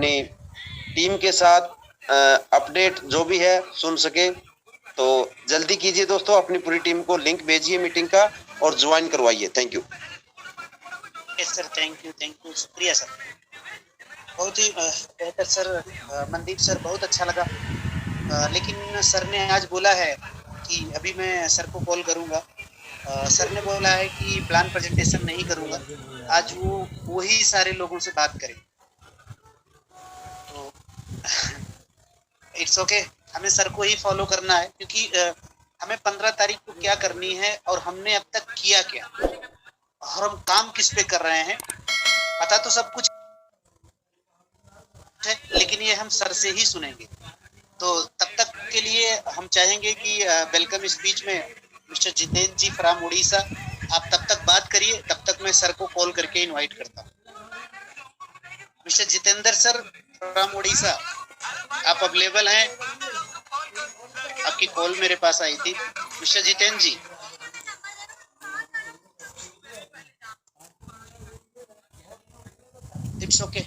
अपनी टीम के साथ अपडेट जो भी है सुन सके। तो जल्दी कीजिए दोस्तों, अपनी पूरी टीम को लिंक भेजिए मीटिंग का और ज्वाइन करवाइए। Thank you. Yes sir, thank you, शुक्रिया सर, बहुत ही बेहतर सर। मनदीप सर, बहुत अच्छा लगा। लेकिन सर ने आज बोला है कि अभी मैं सर को कॉल करूंगा। सर ने बोला है कि प्लान प्रेजेंटेशन नहीं करूंगा, आज वो वही सारे लोगों से बात करें। तो इट्स ओके, हमें सर को ही फॉलो करना है, क्योंकि हमें 15 तारीख को क्या करनी है और हमने अब तक किया क्या और हम काम किस पे कर रहे हैं, पता तो सब कुछ है, लेकिन ये हम सर से ही सुनेंगे। तो तब तक के लिए हम चाहेंगे कि वेलकम स्पीच में मिस्टर जितेंद्र जी फ्रॉम उड़ीसा, आप तब तक बात करिए, तब तक मैं सर को कॉल करके इनवाइट करता हूँ। Mister Jitendra sir from Orissa, आप अवेलेबल हैं? आपकी कॉल मेरे पास आई थी mister Jitendra ji. It's okay.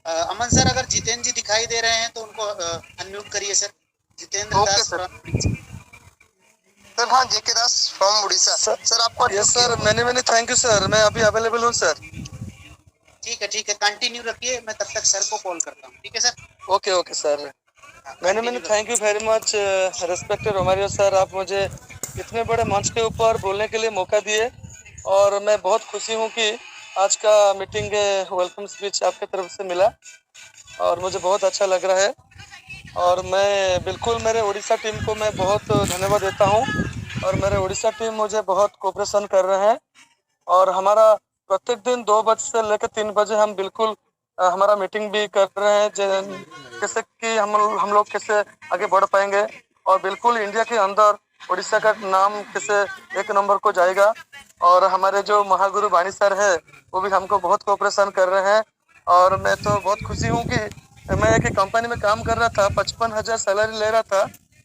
Aman sir, अगर जितेंद्र जी दिखाई दे रहे हैं तो उनको अनम्यूट करिए सर। जितेंद्र दास सर। हाँ, जेके दास फ्रॉम उड़ीसा सर, आपको। यस सर, मैंने थैंक यू सर, मैं अभी अवेलेबल हूँ सर। ठीक है, कंटिन्यू रखिए, मैं तब तक सर को कॉल करता हूँ। ठीक है सर। Okay sir. मैंने thank you very much respected Romario sir, आप मुझे इतने बड़े मंच के ऊपर बोलने के लिए मौका दिए और मैं बहुत खुशी हूँ कि आज का मीटिंग वेलकम स्पीच आपके तरफ से मिला और मुझे बहुत अच्छा लग रहा है। और मैं बिल्कुल मेरे उड़ीसा टीम को मैं बहुत धन्यवाद देता हूँ और मेरे उड़ीसा टीम मुझे बहुत कोऑपरेशन कर रहे हैं और हमारा प्रत्येक दिन 2 बजे से लेकर 3 बजे हम बिल्कुल हमारा मीटिंग भी कर रहे हैं कैसे कि हम लोग कैसे आगे बढ़ पाएंगे और बिल्कुल इंडिया के अंदर उड़ीसा का नाम कैसे 1 नंबर को जाएगा। और हमारे जो महागुरु वाणी सर है वो भी हमको बहुत कोऑपरेशन कर रहे हैं और मैं तो बहुत खुशी हूँ कि मैं एक कंपनी में काम कर रहा था, 55,000 सैलरी ले रहा था।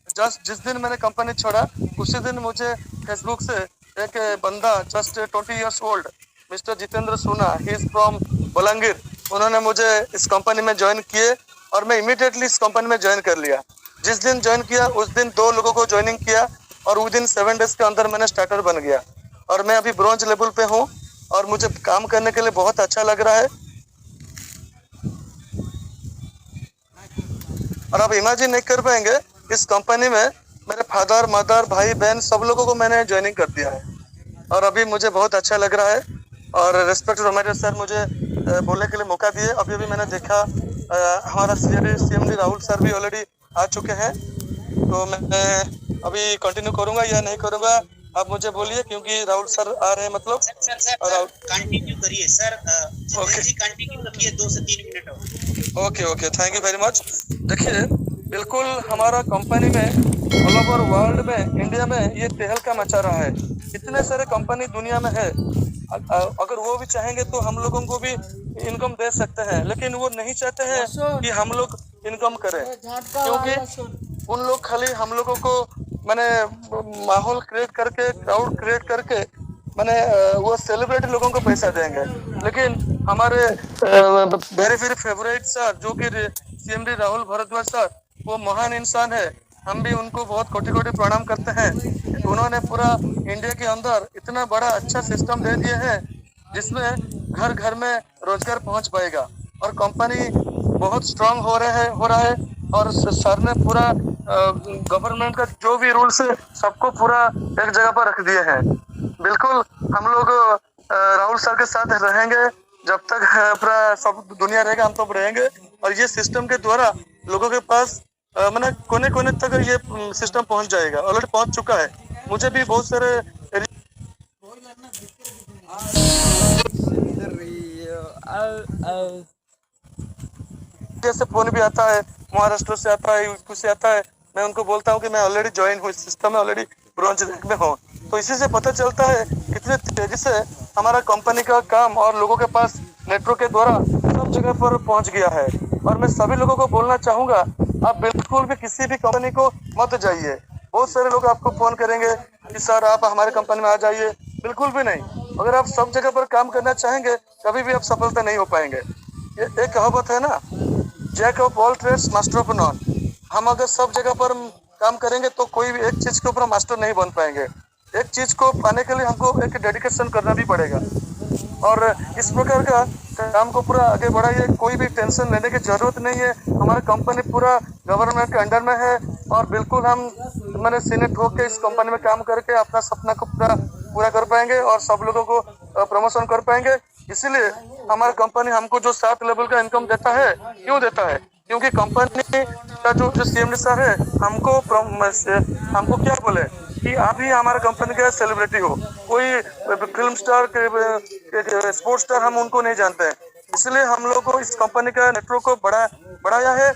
जस्ट जिस दिन मैंने कंपनी छोड़ा उसी दिन मुझे फेसबुक से एक बंदा just 20 years old mister Jitendra सोना, ही इज फ्रॉम बलांगीर, उन्होंने मुझे इस कंपनी में ज्वाइन किए और मैं इमीडिएटली इस कंपनी में ज्वाइन कर लिया। जिस दिन ज्वाइन किया उस दिन 2 लोगों को ज्वाइनिंग किया और विदिन 7 डेज के अंदर मैंने स्टार्टर बन गया और मैं अभी ब्रॉन्ज लेवल पे हूँ और मुझे काम करने के लिए बहुत अच्छा लग रहा है। और आप इमेजिन नहीं कर पाएंगे, इस कंपनी में मेरे फादर मदर भाई बहन सब लोगों को मैंने ज्वाइनिंग कर दिया है और अभी मुझे बहुत अच्छा लग रहा है। और रेस्पेक्ट रोमारियो सर मुझे बोलने के लिए मौका दिए। अभी अभी मैंने देखा हमारा सीएमडी राहुल सर भी ऑलरेडी आ चुके हैं, तो मैं अभी कंटिन्यू करूंगा या नहीं करूंगा आप मुझे बोलिए, क्योंकि राहुल सर आ रहे हैं मतलब। सर कंटिन्यू करिए सर, ओके कंटिन्यू रखिए 2 से 3 मिनट और। Okay thank you very much. देखिए बिल्कुल हमारा कंपनी में ऑल ओवर वर्ल्ड में इंडिया में ये तहलका मचा रहा है, इतने सारे कंपनी दुनिया में है। अगर वो भी चाहेंगे तो हम लोगों को भी इनकम दे सकते हैं, लेकिन वो नहीं चाहते हैं कि हम लोग इनकम करें, क्योंकि उन लोग खाली हम लोगों को मैंने माहौल क्रिएट करके क्राउड क्रिएट करके मैंने वो सेलिब्रिटी लोगों को पैसा देंगे। लेकिन हमारे वेरी वेरी फेवरेट सर जो कि सीएमडी राहुल भारद्वाज सर, वो महान इंसान है, हम भी उनको बहुत कोटि कोटि प्रणाम करते हैं। उन्होंने पूरा इंडिया के अंदर इतना बड़ा अच्छा सिस्टम दे दिए हैं जिसमें घर घर में रोजगार पहुंच पाएगा और कंपनी बहुत स्ट्रांग हो रहा है। और सर ने पूरा गवर्नमेंट का जो भी रूल्स है सबको पूरा एक जगह पर रख दिए हैं। बिल्कुल हम लोग राहुल सर के साथ रहेंगे जब तक पूरा सब दुनिया रहेगा, हम तो रहेंगे। और ये सिस्टम के द्वारा लोगों के पास मैंने कोने कोने तक ये सिस्टम पहुंच जाएगा, ऑलरेडी पहुंच चुका है। मुझे भी बहुत सारे जैसे फोन भी आता है, महाराष्ट्र से आता है, यूपी से आता है, मैं उनको बोलता हूँ कि मैं ऑलरेडी ज्वाइन हूँ इस सिस्टम में, ऑलरेडी ब्रॉन्ज रैंक में हूँ। तो इसी से पता चलता है कितने तेजी से हमारा कंपनी का काम और लोगों के पास नेटवर्क के द्वारा सब जगह पर पहुंच गया है। और मैं सभी लोगों को बोलना चाहूंगा, आप बिल्कुल भी किसी भी कंपनी को मत जाइए। बहुत सारे लोग आपको फोन करेंगे कि सर आप हमारे कंपनी में आ जाइए, बिल्कुल भी नहीं। अगर आप सब जगह पर काम करना चाहेंगे कभी भी आप सफलता नहीं हो पाएंगे। एक कहावत है ना, jack of all trades master of none. हम अगर सब जगह पर काम करेंगे तो कोई भी एक चीज के ऊपर मास्टर नहीं बन पाएंगे। एक चीज को पाने के लिए हमको एक डेडिकेशन करना भी पड़ेगा, और इस प्रकार का काम को पूरा आगे बढ़ाइए। कोई भी टेंशन लेने की जरूरत नहीं है। हमारा कंपनी पूरा गवर्नमेंट के अंडर में है, और बिल्कुल हम मैंने सीनियर होकर इस कंपनी में काम करके अपना सपना को पूरा कर पाएंगे और सब लोगों को प्रमोशन कर पाएंगे। इसीलिए हमारा कंपनी हमको जो 7 लेवल का इनकम देता है, क्यों देता है? क्योंकि कंपनी का जो CMD सर है हमको क्या बोले कि आप ही हमारे कंपनी का सेलिब्रिटी हो। कोई फिल्म स्टार, स्पोर्ट्स स्टार हम उनको नहीं जानते हैं। इसलिए हम लोग को इस कंपनी का नेटवर्क को बढ़ाया है।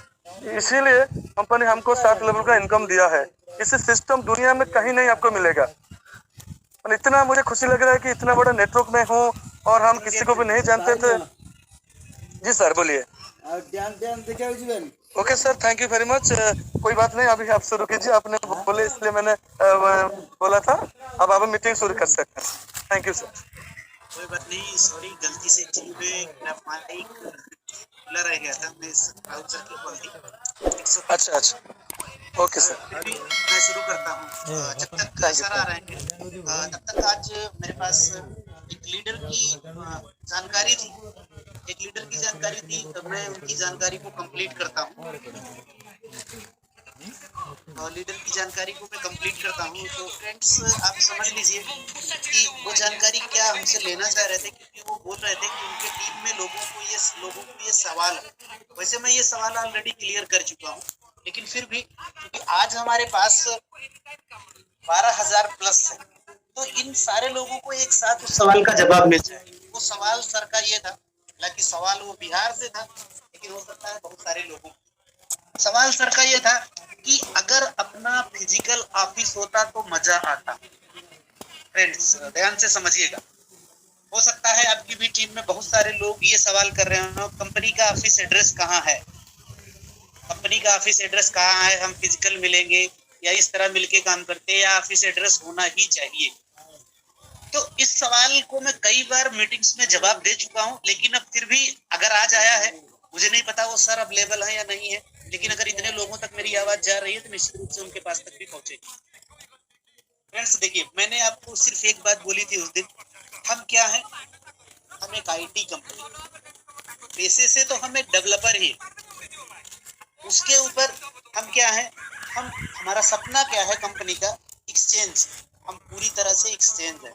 इसीलिए कंपनी हमको 7 लेवल का इनकम दिया है। इसी सिस्टम दुनिया में कहीं नहीं आपको मिलेगा। और इतना मुझे खुशी लग रहा है कि इतना बड़ा नेटवर्क में हूँ और हम किसी को भी नहीं जानते थे। जी सर बोलिए। Okay sir, thank you very much. कोई बात नहीं, अभी आप शुरू कीजिए। आपने बोले इसलिए मैंने बोला था। अब आप मीटिंग शुरू कर सकते हैं। Thank you sir. कोई बात नहीं, सॉरी, गलती से एक्चुअली मेरा माइक खुला रह गया था। मैं ब्राउज़र की कॉल थी। अच्छा, ओके सर। फिर भी मैं शुरू करता हूँ। जब तक सर आ रहे हैं तब तक आज मेरे पास एक लीडर की जानकारी थी। तो मैं उनकी जानकारी को कंप्लीट करता हूँ। और लीडर की जानकारी को मैं कंप्लीट करता हूँ। तो फ्रेंड्स, आप समझ लीजिए कि वो जानकारी क्या हमसे लेना चाह रहे थे, क्योंकि वो बोल रहे थे कि उनके टीम में लोगों को ये सवाल है। वैसे मैं ये सवाल ऑलरेडी क्लियर कर चुका हूँ, लेकिन फिर भी क्योंकि आज हमारे पास 12,000 प्लस है, तो इन सारे लोगों को एक साथ उस सवाल का जवाब मिल जाए। वो सवाल सर का ये था, हालांकि सवाल वो बिहार से था, लेकिन हो सकता है बहुत सारे लोगों को। सवाल सर का ये था कि अगर अपना फिजिकल ऑफिस होता तो मजा आता। फ्रेंड्स, ध्यान से समझिएगा। हो सकता है आपकी भी टीम में बहुत सारे लोग ये सवाल कर रहे हो, कंपनी का ऑफिस एड्रेस कहाँ है? कंपनी का ऑफिस एड्रेस कहाँ है? हम फिजिकल मिलेंगे या इस तरह मिलके काम करते हैं, या ऑफिस एड्रेस होना ही चाहिए? तो इस सवाल को मैं कई बार मीटिंग्स में जवाब दे चुका हूं, लेकिन अब फिर भी अगर आज आया है, मुझे नहीं पता वो सर अवेलेबल है या नहीं है, लेकिन अगर इतने लोगों तक मेरी आवाज जा रही है तो निश्चित रूप से उनके पास तक भी पहुंचेगी। फ्रेंड्स देखिए, मैंने आपको सिर्फ एक बात बोली थी उस दिन, हम क्या है? हम एक IT कंपनी, पैसे से तो हम एक डेवलपर ही, उसके ऊपर हम क्या है? हमारा सपना क्या है कंपनी का? एक्सचेंज। हम पूरी तरह से एक्सचेंज है।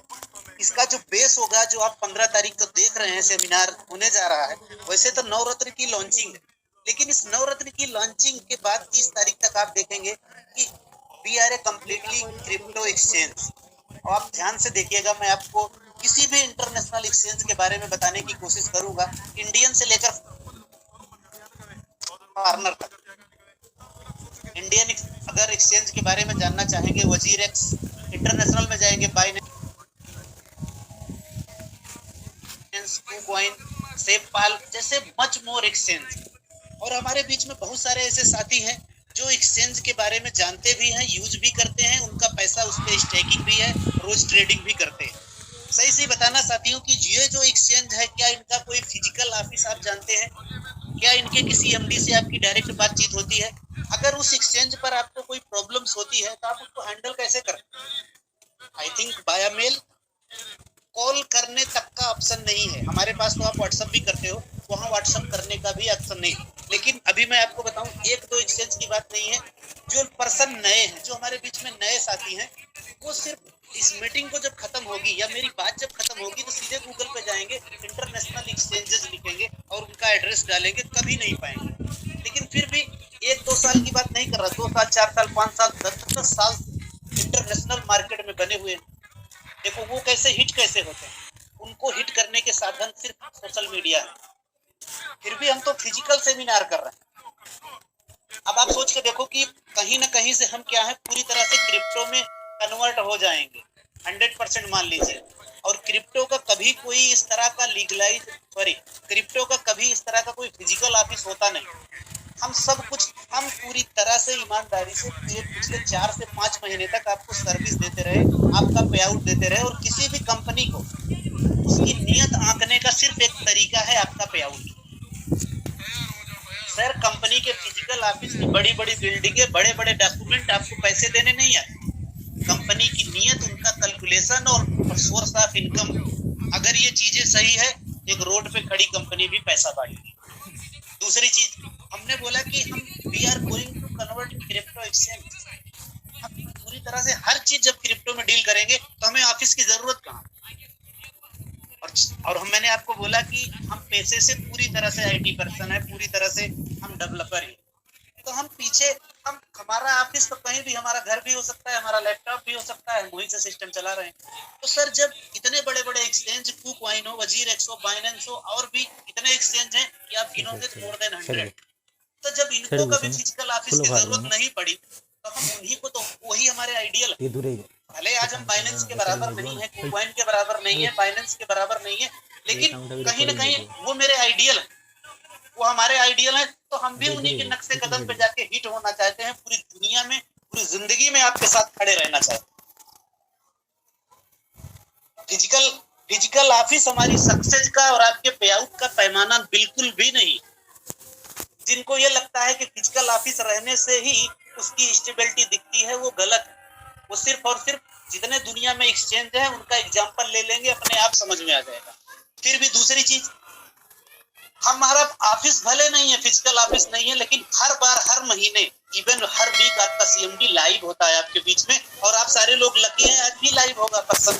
इसका जो बेस होगा, जो आप 15 तारीख को देख रहे हैं सेमिनार होने जा रहा है, वैसे तो नवरत्न की लॉन्चिंग है, लेकिन इस नवरत्न की लॉन्चिंग के बाद 30 तारीख तक आप देखेंगे कि we are a completely crypto exchange. और आप ध्यान से देखिएगा, मैं आपको किसी भी इंटरनेशनल एक्सचेंज के बारे में बताने की कोशिश करूंगा, इंडियन से लेकर फॉरेनर तक। इंडियन अगर एक्सचेंज के बारे में जानना चाहेंगे, वजीरेक्स, इंटरनेशनल में जाएंगे बाइनेंस, कॉइन, सेफपाल जैसे मच मोर एक्सचेंज। और हमारे बीच में बहुत सारे ऐसे साथी हैं जो एक्सचेंज के बारे में जानते भी हैं, यूज भी करते हैं, उनका पैसा उस पर स्टेकिंग भी है, रोज ट्रेडिंग भी करते हैं। सही से बताना साथियों कि ये जो एक्सचेंज है, क्या इनका कोई फिजिकल ऑफिस आप जानते हैं? क्या इनके किसी MD से आपकी डायरेक्ट बातचीत होती है? अगर उस एक्सचेंज पर आपको कोई प्रॉब्लम्स होती है तो आप उसको हैंडल कैसे करते हैं? I think by mail. Call करने तक का ऑप्शन नहीं है हमारे पास, तो आप व्हाट्सएप भी करते हो, वहाँ व्हाट्सएप करने का भी ऑप्शन नहीं। लेकिन अभी मैं आपको बताऊं, 1-2 एक्सचेंज की बात नहीं है, जो पर्सन नए हैं, जो हमारे बीच में नए साथी हैं, वो सिर्फ इस मीटिंग को जब खत्म होगी या मेरी बात जब खत्म होगी तो सीधे गूगल पे जाएंगे, इंटरनेशनल एक्सचेंजेस लिखेंगे और उनका एड्रेस डालेंगे, कभी नहीं पाएंगे। लेकिन फिर भी 1-2 साल की बात नहीं कर रहा, 2 साल, 4 साल, 5 साल, 10 साल इंटरनेशनल मार्केट में बने हुए। देखो वो कैसे हिट कैसे होते हैं, उनको हिट करने के साधन सिर्फ सोशल मीडिया है। फिर भी हम तो फिजिकल सेमिनार कर रहे हैं। अब आप सोच के देखो कि कहीं ना कहीं से हम क्या है, पूरी तरह से क्रिप्टो में कन्वर्ट हो जाएंगे 100% मान लीजिए। और क्रिप्टो का कभी कोई इस तरह का क्रिप्टो का कभी इस तरह का कोई फिजिकल ऑफिस होता नहीं। हम सब कुछ, हम पूरी तरह से ईमानदारी से पिछले 4 से 5 महीने तक आपको सर्विस देते रहे, आपका पे आउट देते रहे। और किसी भी कंपनी को उसकी नियत आंकने का सिर्फ एक तरीका है, आपका पे आउट। सर कंपनी के फिजिकल ऑफिस में बड़ी बड़ी बिल्डिंगें, बड़े बड़े डॉक्यूमेंट आपको पैसे देने नहीं आए। कंपनी की नीयत, उनका कैलकुलेशन और सोर्स ऑफ इनकम, अगर ये चीजें सही है, एक रोड पे खड़ी कंपनी भी पैसा बांटेगी। दूसरी चीज, हमने बोला कि हम we are going to convert crypto exchange. हम पूरी तरह से हर चीज जब क्रिप्टो में डील करेंगे तो हमें ऑफिस की जरूरत कहाँ। और मैंने आपको बोला कि हम पैसे से पूरी तरह से आईटी पर्सन है, पूरी तरह से हम डेवलपर हैं। तो हम पीछे, हम हमारा ऑफिस तो कहीं भी, हमारा घर भी हो सकता है, हमारा लैपटॉप भी हो सकता है, वहीं से सिस्टम चला रहे हैं। तो सर जब इतने बड़े बड़े एक्सचेंज, KuCoin हो, वजीर एक्स हो, बाइनेंस हो, और भी इतने एक्सचेंज हैं कि आप गिनोगे तो मोर देन 100। तो जब इनको कभी फिजिकल ऑफिस की जरूरत नहीं पड़ी तो हम उन्हीं को, तो वही हमारे आइडियल है। भले आज हम बाइनेंस के बराबर नहीं है, KuCoin के बराबर नहीं है, बाइनेंस के बराबर नहीं है, लेकिन कहीं ना कहीं वो मेरे आइडियल है, वो हमारे आइडियल है। तो हम भी उन्हीं के नक्शे कदम पे जाके हिट होना चाहते हैं, पूरी दुनिया में, पूरी जिंदगी में आपके साथ खड़े रहना चाहते हैं। फिजिकल ऑफिस हमारी सक्सेस का और आपके पे आउट का पैमाना बिल्कुल भी नहीं। जिनको ये लगता है कि फिजिकल ऑफिस रहने से ही उसकी स्टेबिलिटी दिखती है, वो गलत है। वो सिर्फ और सिर्फ जितने दुनिया में एक्सचेंज है उनका एग्जांपल ले लेंगे, अपने आप समझ में आ जाएगा। फिर भी दूसरी चीज, हमारा ऑफिस भले नहीं है, फिजिकल ऑफिस नहीं है, लेकिन हर बार, हर महीने, इवन हर वीक आपका CMD लाइव होता है आपके बीच में। और आप सारे लोग लकी हैं, आज भी लाइव होगा पर्सन,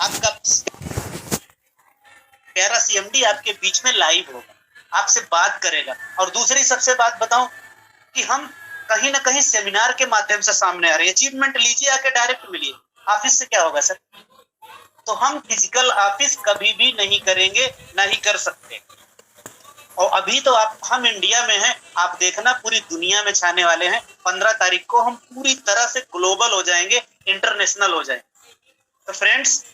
आपका प्यारा CMD आपके बीच में लाइव होगा, आपसे बात करेगा। और दूसरी सबसे बात बताऊं कि हम कहीं ना कहीं सेमिनार के माध्यम से सामने आ रहे हैं। अचीवमेंट लीजिए, आके डायरेक्ट मिलिए। ऑफिस से क्या होगा सर? तो हम फिजिकल ऑफिस कभी भी नहीं करेंगे, ना ही कर सकते। और अभी तो हम इंडिया में हैं, आप देखना पूरी दुनिया में छाने वाले हैं। 15 तारीख को हम पूरी तरह से ग्लोबल हो जाएंगे, इंटरनेशनल हो जाएंगे। तो फ्रेंड्स,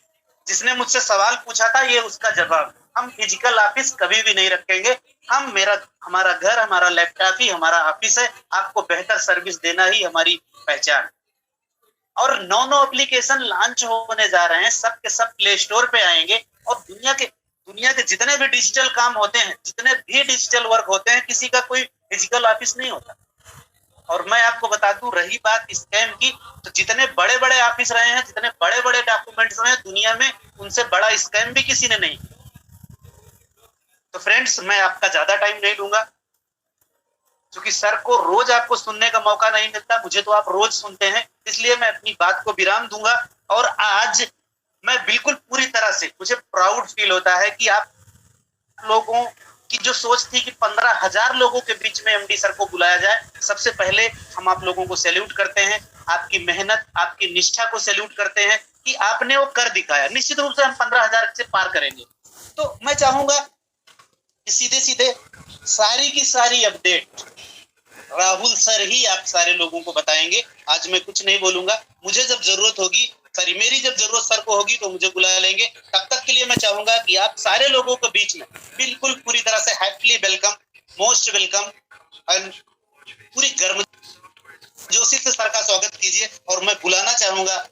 जिसने मुझसे सवाल पूछा था, ये उसका जवाब। हम फिजिकल ऑफिस कभी भी नहीं रखेंगे। हमारा घर, हमारा लैपटॉप ही हमारा ऑफिस है। आपको बेहतर सर्विस देना ही हमारी पहचान। और 9 एप्लीकेशन लॉन्च होने जा रहे हैं, सब के सब प्ले स्टोर पे आएंगे। और दुनिया के जितने भी डिजिटल काम होते हैं, जितने भी डिजिटल वर्क होते हैं, किसी का कोई फिजिकल ऑफिस नहीं होता। और मैं आपको बता दूं, रही बात स्कैम की, तो जितने बड़े बड़े ऑफिस रहे हैं, जितने बड़े बड़े डॉक्यूमेंट्स रहे हैं दुनिया में, उनसे बड़ा स्कैम भी किसी ने नहीं। तो फ्रेंड्स, मैं आपका ज्यादा टाइम नहीं लूंगा, क्योंकि सर को रोज आपको सुनने का मौका नहीं मिलता, मुझे तो आप रोज सुनते हैं, इसलिए मैं अपनी बात को विराम दूंगा। और आज मैं बिल्कुल पूरी तरह से, मुझे प्राउड फील होता है कि आप लोगों की जो सोच थी कि 15,000 लोगों के बीच में MD सर को बुलाया जाए, सबसे पहले हम आप लोगों को सैल्यूट करते हैं। आपकी मेहनत, आपकी निष्ठा को सैल्यूट करते हैं कि आपने वो कर दिखाया। निश्चित रूप से हम 15,000 से पार करेंगे। तो मैं चाहूंगा कि सीधे सीधे सारी की सारी अपडेट राहुल सर ही आप सारे लोगों को बताएंगे। आज मैं कुछ नहीं बोलूंगा। मुझे जब जरूरत होगी, सॉरी मेरी जब जरूरत सर को होगी तो मुझे बुला लेंगे। तब तक के लिए मैं चाहूंगा कि आप सारे लोगों के बीच में बिल्कुल पूरी तरह से happily welcome, most welcome, and पूरी गर्मजोशी से सर का स्वागत कीजिए। और मैं बुलाना चाहूंगा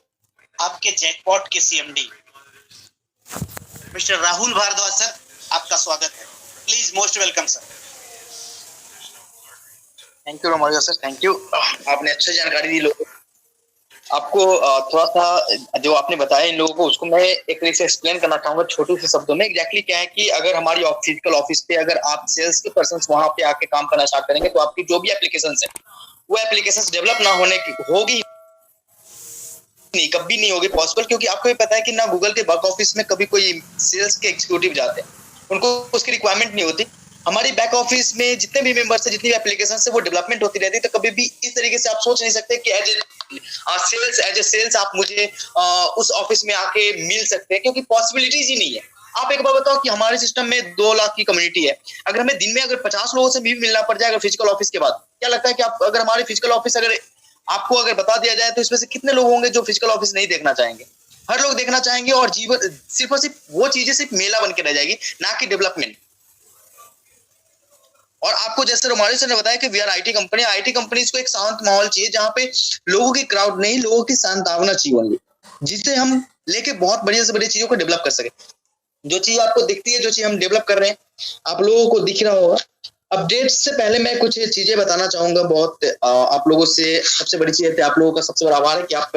आपके जैकपॉट के CMD mister Rahul Bhardwaj sir, आपका स्वागत है। Please, most welcome sir. Thank you Romario sir, thank you. आपने अच्छी जानकारी दी लोगों को। आपको थोड़ा सा जो आपने बताया इन लोगों को, उसको मैं एक तरीके से एक्सप्लेन करना चाहूंगा छोटे से शब्दों में। एग्जैक्टली क्या है कि अगर हमारी फिजिकल ऑफिस पे अगर आप सेल्स के पर्सन वहां पे आके काम करना स्टार्ट करेंगे, तो आपकी जो भी एप्लीकेशन है, वो एप्लीकेशन डेवलप ना होने की होगी नहीं, कभी नहीं होगी पॉसिबल। क्योंकि आपको भी पता है कि ना गूगल के बैक ऑफिस में कभी कोई सेल्स के एग्जीक्यूटिव जाते हैं, उनको उसकी रिक्वायरमेंट नहीं होती। हमारी बैक ऑफिस में जितने भी मेंबर्स है, जितनी भी एप्लीकेशन है, वो डेवलपमेंट होती रहती है। तो कभी भी इस तरीके से आप सोच नहीं सकते कि एज ए सेल्स आप मुझे उस ऑफिस में आके मिल सकते हैं, क्योंकि पॉसिबिलिटीज ही नहीं है। आप एक बार बताओ कि हमारे सिस्टम में 2 लाख की कम्युनिटी है, अगर हमें दिन में अगर 50 लोगों से भी मिलना पड़ जाए अगर फिजिकल ऑफिस के बाद, क्या लगता है कि आप अगर हमारे फिजिकल ऑफिस अगर आपको अगर बता दिया जाए, तो इसमें से कितने लोग होंगे जो फिजिकल ऑफिस नहीं देखना चाहेंगे? हर लोग देखना चाहेंगे। और जीवन सिर्फ और सिर्फ वो चीजें सिर्फ मेला बन के रह जाएगी, ना कि डेवलपमेंट। और आपको जैसे रोमारियो सर ने बताया कि we are IT company. IT companies को एक शांत माहौल चाहिए, जहां पे लोगों की क्राउड नहीं, लोगों की शांतावना चाहिए होंगी, जिससे हम लेके बहुत बढ़िया से बड़ी चीजों को डेवलप कर सके। जो चीज आपको दिखती है, जो चीज हम डेवलप कर रहे हैं, आप लोगों को दिख रहा होगा अपडेट्स से पहले मैं कुछ चीजें बताना चाहूंगा। बहुत आप लोगों से सबसे बड़ी चीज है, आप लोगों का सबसे बड़ा आभार है कि आप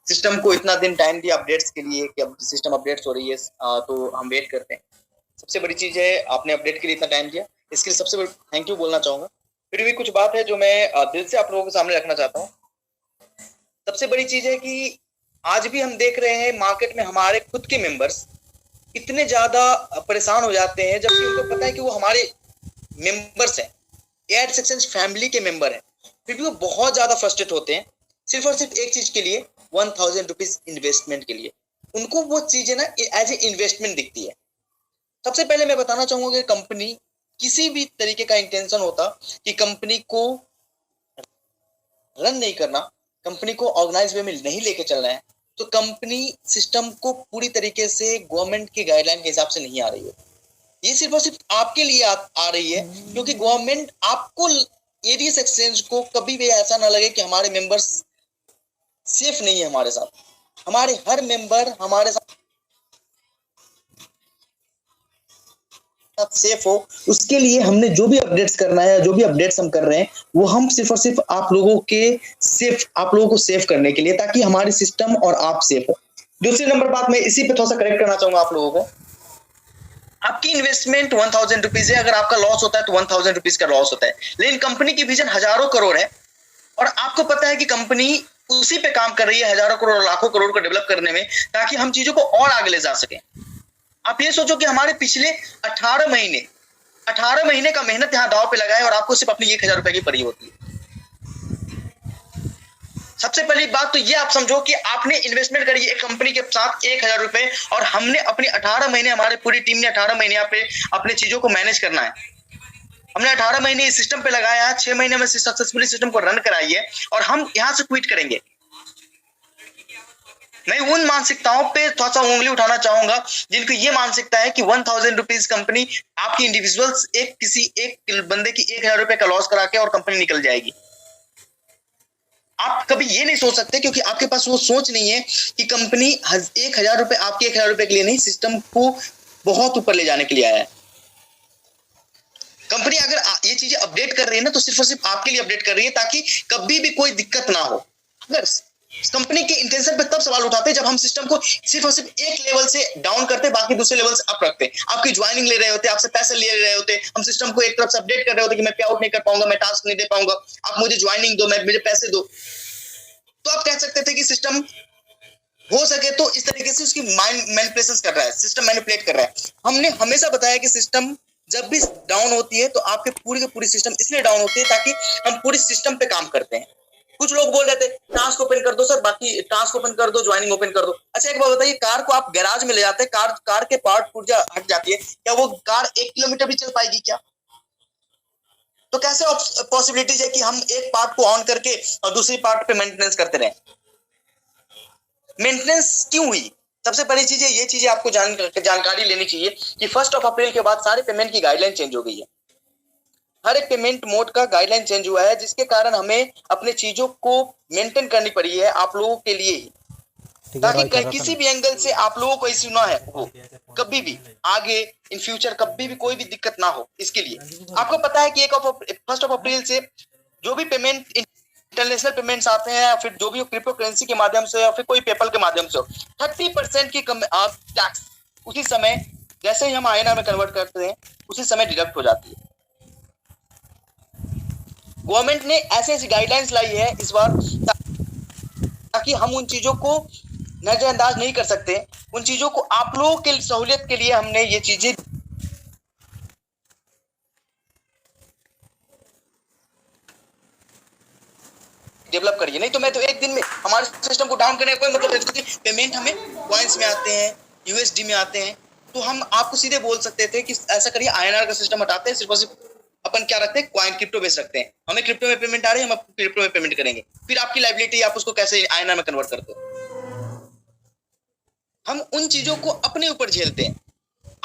सिस्टम को इतना दिन टाइम दिया अपडेट्स के लिए कि अब सिस्टम अपडेट्स हो रही है, तो हम वेट करते हैं। सबसे बड़ी चीज है आपने अपडेट के लिए इतना टाइम दिया, इसके लिए सबसे बड़ा थैंक यू बोलना चाहूंगा। फिर भी कुछ बात है जो मैं दिल से आप लोगों के सामने रखना चाहता हूँ। सबसे बड़ी चीज है कि आज भी हम देख रहे हैं मार्केट में हमारे खुद के मेंबर्स इतने ज्यादा परेशान हो जाते हैं, जबकि उनको पता है कि वो हमारे मेंबर्स हैं, एड सक्सेस फैमिली के मेंबर हैं, फिर भी वो बहुत ज्यादा फ्रस्ट्रेट होते हैं सिर्फ और सिर्फ एक चीज के लिए, 1000 रुपीज इन्वेस्टमेंट के लिए। उनको वो चीजें ना एज ए इन्वेस्टमेंट दिखती है। सबसे पहले मैं बताना चाहूंगा कि कंपनी किसी भी तरीके का इंटेंशन होता कि कंपनी को रन नहीं करना, कंपनी को ऑर्गेनाइज वे में नहीं लेके चलना है, तो कंपनी सिस्टम को पूरी तरीके से गवर्नमेंट के गाइडलाइन के हिसाब से नहीं आ रही है। ये सिर्फ और सिर्फ आपके लिए आ रही है, क्योंकि गवर्नमेंट आपको एडीएस एक्सचेंज को कभी भी ऐसा ना लगे कि हमारे मेंबर्स सेफ नहीं है हमारे साथ। हमारे हर मेंबर हमारे साथ सेफ हो, उसके लिए हमने जो भी अपडेट्स करना है, जो भी अपडेट्स हम कर रहे हैं, वो हम सिर्फ और सिर्फ आप लोगों को सेफ करने के लिए, ताकि हमारे सिस्टम और आप सेफ हो। दूसरी नंबर बात मैं इसी पे थोड़ा सा करेक्ट करना चाहूंगा आप लोगों को। आपकी इन्वेस्टमेंट 1000 रुपीज है, अगर आपका लॉस होता है तो 1000 रुपीज का लॉस होता है, लेकिन कंपनी की विजन हजारों करोड़ है और आपको पता है कि कंपनी उसी पे काम कर रही है, हजारों करोड़ लाखों करोड़ को डेवलप करने में, ताकि हम चीजों को और आगे ले जा सकें। आप ये सोचो कि हमारे पिछले 18 महीने का मेहनत यहाँ दांव पे लगाए और आपको सिर्फ अपनी 1000 रुपए की पड़ी होती है। सबसे पहली बात तो ये आप समझो कि आपने इन्वेस्टमेंट करी एक कंपनी के साथ 1000 रुपए, और हमने अपनी 18 महीने, हमारी पूरी टीम ने 18 महीने यहाँ पे अपने चीजों को मैनेज करना है। हमने 18 महीने इस सिस्टम पे लगाया है, 6 महीने में सक्सेसफुली सिस्टम को रन कराई है, और हम यहाँ से क्विट करेंगे। मैं उन मानसिकताओं पे थोड़ा सा उंगली उठाना चाहूंगा जिनको ये मानसिकता है कि 1000 रुपीज कंपनी आपकी इंडिविजुअल्स किसी एक बंदे की 1000 रुपए का लॉस करा के और कंपनी निकल जाएगी। आप कभी ये नहीं सोच सकते, क्योंकि आपके पास वो सोच नहीं है कि कंपनी 1000 रुपए आपके 1000 रुपए के लिए नहीं, सिस्टम को बहुत ऊपर ले जाने के लिए आया है। कंपनी अगर ये चीजें अपडेट कर रही है ना, तो सिर्फ और सिर्फ आपके लिए अपडेट कर रही है, ताकि कभी भी कोई दिक्कत ना हो। अगर कंपनी के इंटेंशन पे तब सवाल उठाते हैं जब हम सिस्टम को सिर्फ और सिर्फ एक लेवल से डाउन करते, बाकी दूसरे लेवल से अप रखते। आपकी ज्वाइनिंग ले रहे होते, आपसे पैसे ले रहे होते, हम सिस्टम को एक तरफ से अपडेट कर रहे होते कि मैं पे आउट नहीं कर पाऊंगा, मैं टास्क नहीं दे पाऊंगा, आप मुझे ज्वाइनिंग दो, मुझे पैसे दो। तो आप कह सकते थे कि सिस्टम हो सके तो इस तरीके से उसकी माइंड मैनिपुलेशन कर रहा है, सिस्टम मैनिपुलेट कर रहा है। हमने हमेशा बताया कि सिस्टम जब भी डाउन होती है तो आपके पूरी की पूरी सिस्टम इसलिए डाउन होती है ताकि हम पूरी सिस्टम पे काम करते हैं। कुछ लोग बोल रहे थे टास्क ओपन कर दो सर, बाकी टास्क ओपन कर दो, ज्वाइनिंग ओपन कर दो। अच्छा एक बात बताइए, कार को आप गैराज में ले जाते हैं, कार के पार्ट पुर्जा हट जाती है, क्या वो कार 1 किलोमीटर भी चल पाएगी क्या? तो कैसे पॉसिबिलिटीज है कि हम एक पार्ट को ऑन करके और दूसरी पार्ट पे मेंटेनेंस करते रहे? मेंटेनेंस क्यों हुई? सबसे बड़ी चीज है, ये चीजें आपको जानकारी लेनी चाहिए कि 1 अप्रैल के बाद सारे पेमेंट की गाइडलाइन चेंज हो गई है। हर एक पेमेंट मोड का गाइडलाइन चेंज हुआ है, जिसके कारण हमें अपने चीजों को मेंटेन करनी पड़ी है आप लोगों के लिए ही, ताकि किसी भी एंगल से आप लोगों को इश्यू ना है हो, कभी भी आगे इन फ्यूचर कभी भी कोई भी दिक्कत ना हो। इसके लिए आपको पता है कि 1 अप्रैल से जो भी पेमेंट इंटरनेशनल पेमेंट्स आते हैं, या फिर जो भी क्रिप्टो करेंसी के माध्यम से या फिर कोई पेपल के माध्यम से हो, 30% की टैक्स उसी समय जैसे ही हम INR में कन्वर्ट करते हैं उसी समय डिडक्ट हो जाती है। गवर्नमेंट ने ऐसे गाइडलाइंस लाई है इस बार, ताकि हम उन चीजों को नजरअंदाज नहीं कर सकते। उन चीजों को आप लोगों के सहूलियत के लिए हमने ये चीजें डेवलप करिए, नहीं तो मैं तो एक दिन में हमारे सिस्टम को डाउन करने का कोई मतलब नहीं, क्योंकि पेमेंट हमें कॉइंस में आते हैं, USD में आते हैं, तो हम आपको सीधे बोल सकते थे कि ऐसा करिए INR का सिस्टम हटाते हैं, सिर्फ और सिर्फ अपन क्या रखते हैं, कॉइन क्रिप्टो बेस रखते हैं। हमें क्रिप्टो में पेमेंट आ रही है, हम आपको क्रिप्टो में पेमेंट करेंगे, फिर आपकी लायबिलिटी आप उसको कैसे INR में कन्वर्ट करते हो। हम उन चीजों को अपने ऊपर झेलते हैं।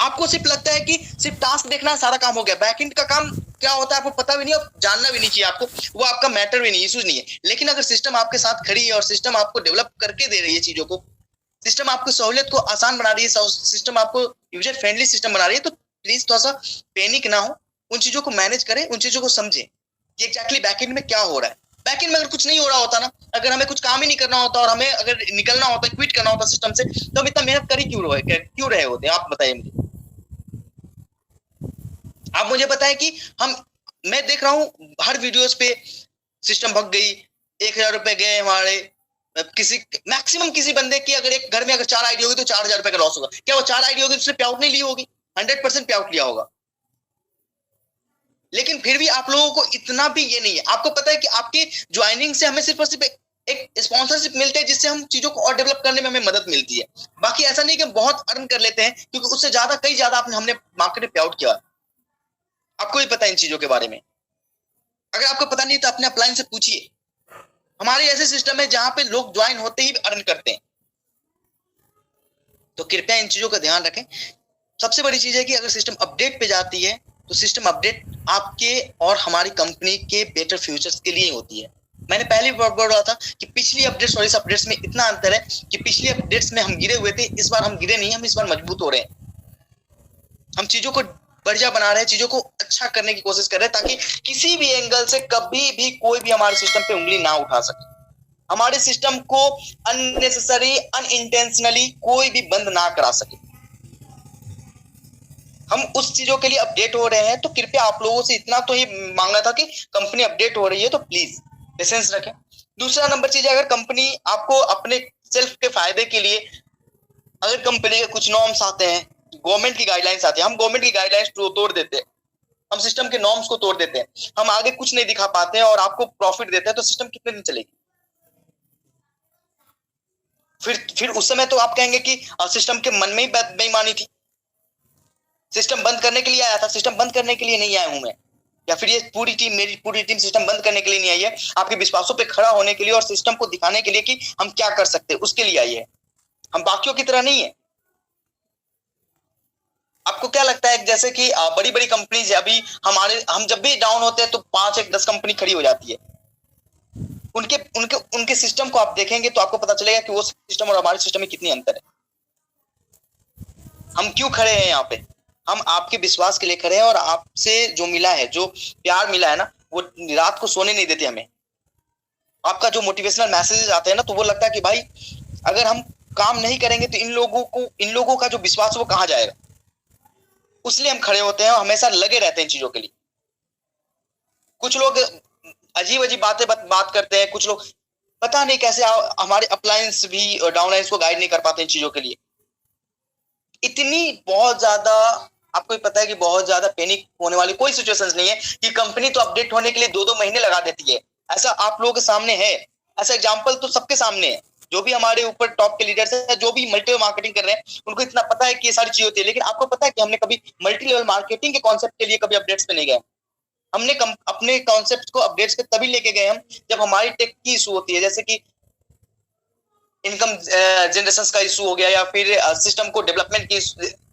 आपको सिर्फ लगता है कि सिर्फ टास्क देखना सारा काम हो गया, बैकएंड का काम क्या होता है आपको पता भी नहीं और जानना भी नहीं चाहिए आपको, वो आपका मैटर भी नहीं, इश्यूज नहीं है। लेकिन अगर सिस्टम आपके साथ खड़ी है और सिस्टम आपको डेवलप करके दे रही है चीजों को, सिस्टम आपको सहूलियत को आसान बना रही है, सिस्टम आपको यूजर फ्रेंडली सिस्टम बना रही है, तो प्लीज थोड़ा सा पैनिक ना हो, उन चीजों को मैनेज करें, उन चीजों को समझें कि एग्जैक्टली बैकएंड में क्या हो रहा है। बैकएंड में अगर कुछ नहीं हो रहा होता ना, अगर हमें कुछ काम ही नहीं करना होता और हमें अगर निकलना होता, क्विट करना होता सिस्टम से, तो हम इतना मेहनत कर ही क्यों रहे होते? आप बताइए मुझे। आप मुझे बताएं कि मैं देख रहा हूं हर वीडियोस पे सिस्टम भग गई, 1000 रुपए गए हमारे, मैक्सिमम किसी बंदे की अगर एक घर में अगर 4 आईडी होगी तो 4000 रुपए का लॉस होगा। क्या वो 4 आईडी होगी उसने पे आउट नहीं ली होगी? 100% पे आउट लिया होगा। लेकिन फिर भी आप लोगों को इतना भी ये नहीं है। आपको पता है कि आपके ज्वाइनिंग से हमें सिर्फ और सिर्फ एक स्पॉन्सरशिप मिलते हैं, जिससे हम चीजों को और डेवलप करने में हमें मदद मिलती है। बाकी ऐसा नहीं कि हम बहुत अर्न कर लेते हैं, क्योंकि उससे ज्यादा कई ज्यादा हमने मार्केट में पे आउट किया। आपको भी पता है इन चीजों के बारे में। अगर आपको पता नहीं तो अपने अपलाइन से पूछिए। हमारे ऐसे सिस्टम है जहां पे लोग ज्वाइन होते ही अर्न करते हैं। तो कृपया इन चीजों का ध्यान रखें। सबसे बड़ी चीज है कि अगर सिस्टम अपडेट पे जाती है तो सिस्टम अपडेट आपके और हमारी कंपनी के बेटर फ्यूचर्स के लिए होती है। मैंने पहले भी बोल रहा था कि पिछली अपडेट्स और इस अपडेट्स में इतना अंतर है कि पिछली अपडेट्स में हम गिरे हुए थे, इस बार हम गिरे नहीं, हम इस बार मजबूत हो रहे हैं। हम चीजों को बढ़िया बना रहे हैं, चीजों को अच्छा करने की कोशिश कर रहे हैं, ताकि किसी भी एंगल से कभी भी कोई भी हमारे सिस्टम पे उंगली ना उठा सके। हमारे सिस्टम को अननेसेसरी, अनइंटेंशनली कोई भी बंद ना करा सके। हम उस चीजों के लिए अपडेट हो रहे हैं। तो कृपया आप लोगों से इतना तो ही मांगना था कि कंपनी अपडेट हो रही है तो प्लीज पेशेंस रखें। दूसरा नंबर चीज है, अगर कंपनी आपको अपने सेल्फ के फायदे के लिए, अगर कंपनी के कुछ नॉर्म्स आते हैं, गवर्नमेंट की गाइडलाइंस आती है, हम गवर्नमेंट की गाइडलाइंस तोड़ देते हैं, हम सिस्टम के नॉर्म्स को तोड़ देते हैं, हम आगे कुछ नहीं दिखा पाते हैं और आपको प्रॉफिट देते हैं, तो सिस्टम कितने दिन चलेगी? फिर उस समय तो आप कहेंगे कि सिस्टम के मन में ही बेईमानी थी, सिस्टम बंद करने के लिए आया था। सिस्टम बंद करने के लिए नहीं आया हूं मैं, या फिर ये मेरी पूरी टीम सिस्टम बंद करने के लिए नहीं आई है। आपके विश्वासों पे खड़ा होने के लिए और सिस्टम को दिखाने के लिए कि हम क्या कर सकते हैं, उसके लिए आई है। हम बाकियों की तरह नहीं है। आपको क्या लगता है जैसे कि बड़ी बड़ी कंपनीज है, अभी हम जब भी डाउन होते हैं तो 5 एक 10 कंपनी खड़ी हो जाती है। उनके उनके उनके सिस्टम को आप देखेंगे तो आपको पता चलेगा कि वो सिस्टम और हमारे सिस्टम में कितनी अंतर है। हम क्यों खड़े हैं यहाँ पे? हम आपके विश्वास के लिए खड़े हैं, और आपसे जो मिला है, जो प्यार मिला है ना, वो रात को सोने नहीं देते हमें। आपका जो मोटिवेशनल मैसेजेस आते हैं ना, तो वो लगता है कि भाई अगर हम काम नहीं करेंगे तो इन लोगों का जो विश्वास वो कहाँ जाएगा। उसलिए हम खड़े होते हैं और हमेशा लगे रहते हैं इन चीजों के लिए। कुछ लोग अजीब अजीब बात करते हैं, कुछ लोग पता नहीं कैसे हमारे अपलायंस भी डाउनलाइंस को गाइड नहीं कर पाते इन चीजों के लिए। इतनी बहुत ज्यादा, आपको पता है कि बहुत ज्यादा पैनिक होने वाली कोई सिचुएशंस नहीं है कि कंपनी तो अपडेट होने के लिए 2-2 महीने लगा देती है। ऐसा आप लोगों के सामने है, ऐसा एग्जांपल तो सबके सामने है। जो भी हमारे ऊपर टॉप के लीडर्स हैं, जो भी मल्टी लेवल मार्केटिंग कर रहे हैं, उनको इतना पता है कि ये सारी चीजें होती है। लेकिन आपको पता है कि हमने कभी मल्टी लेवल मार्केटिंग के कॉन्सेप्ट के लिए कभी अपडेट्स पे नहीं गए। हमने अपने कॉन्सेप्ट को अपडेट्स पे तभी लेके गए हम जब हमारी टेक की इशू होती है, जैसे कि इनकम जनरेशन का इशू हो गया, या फिर सिस्टम को डेवलपमेंट की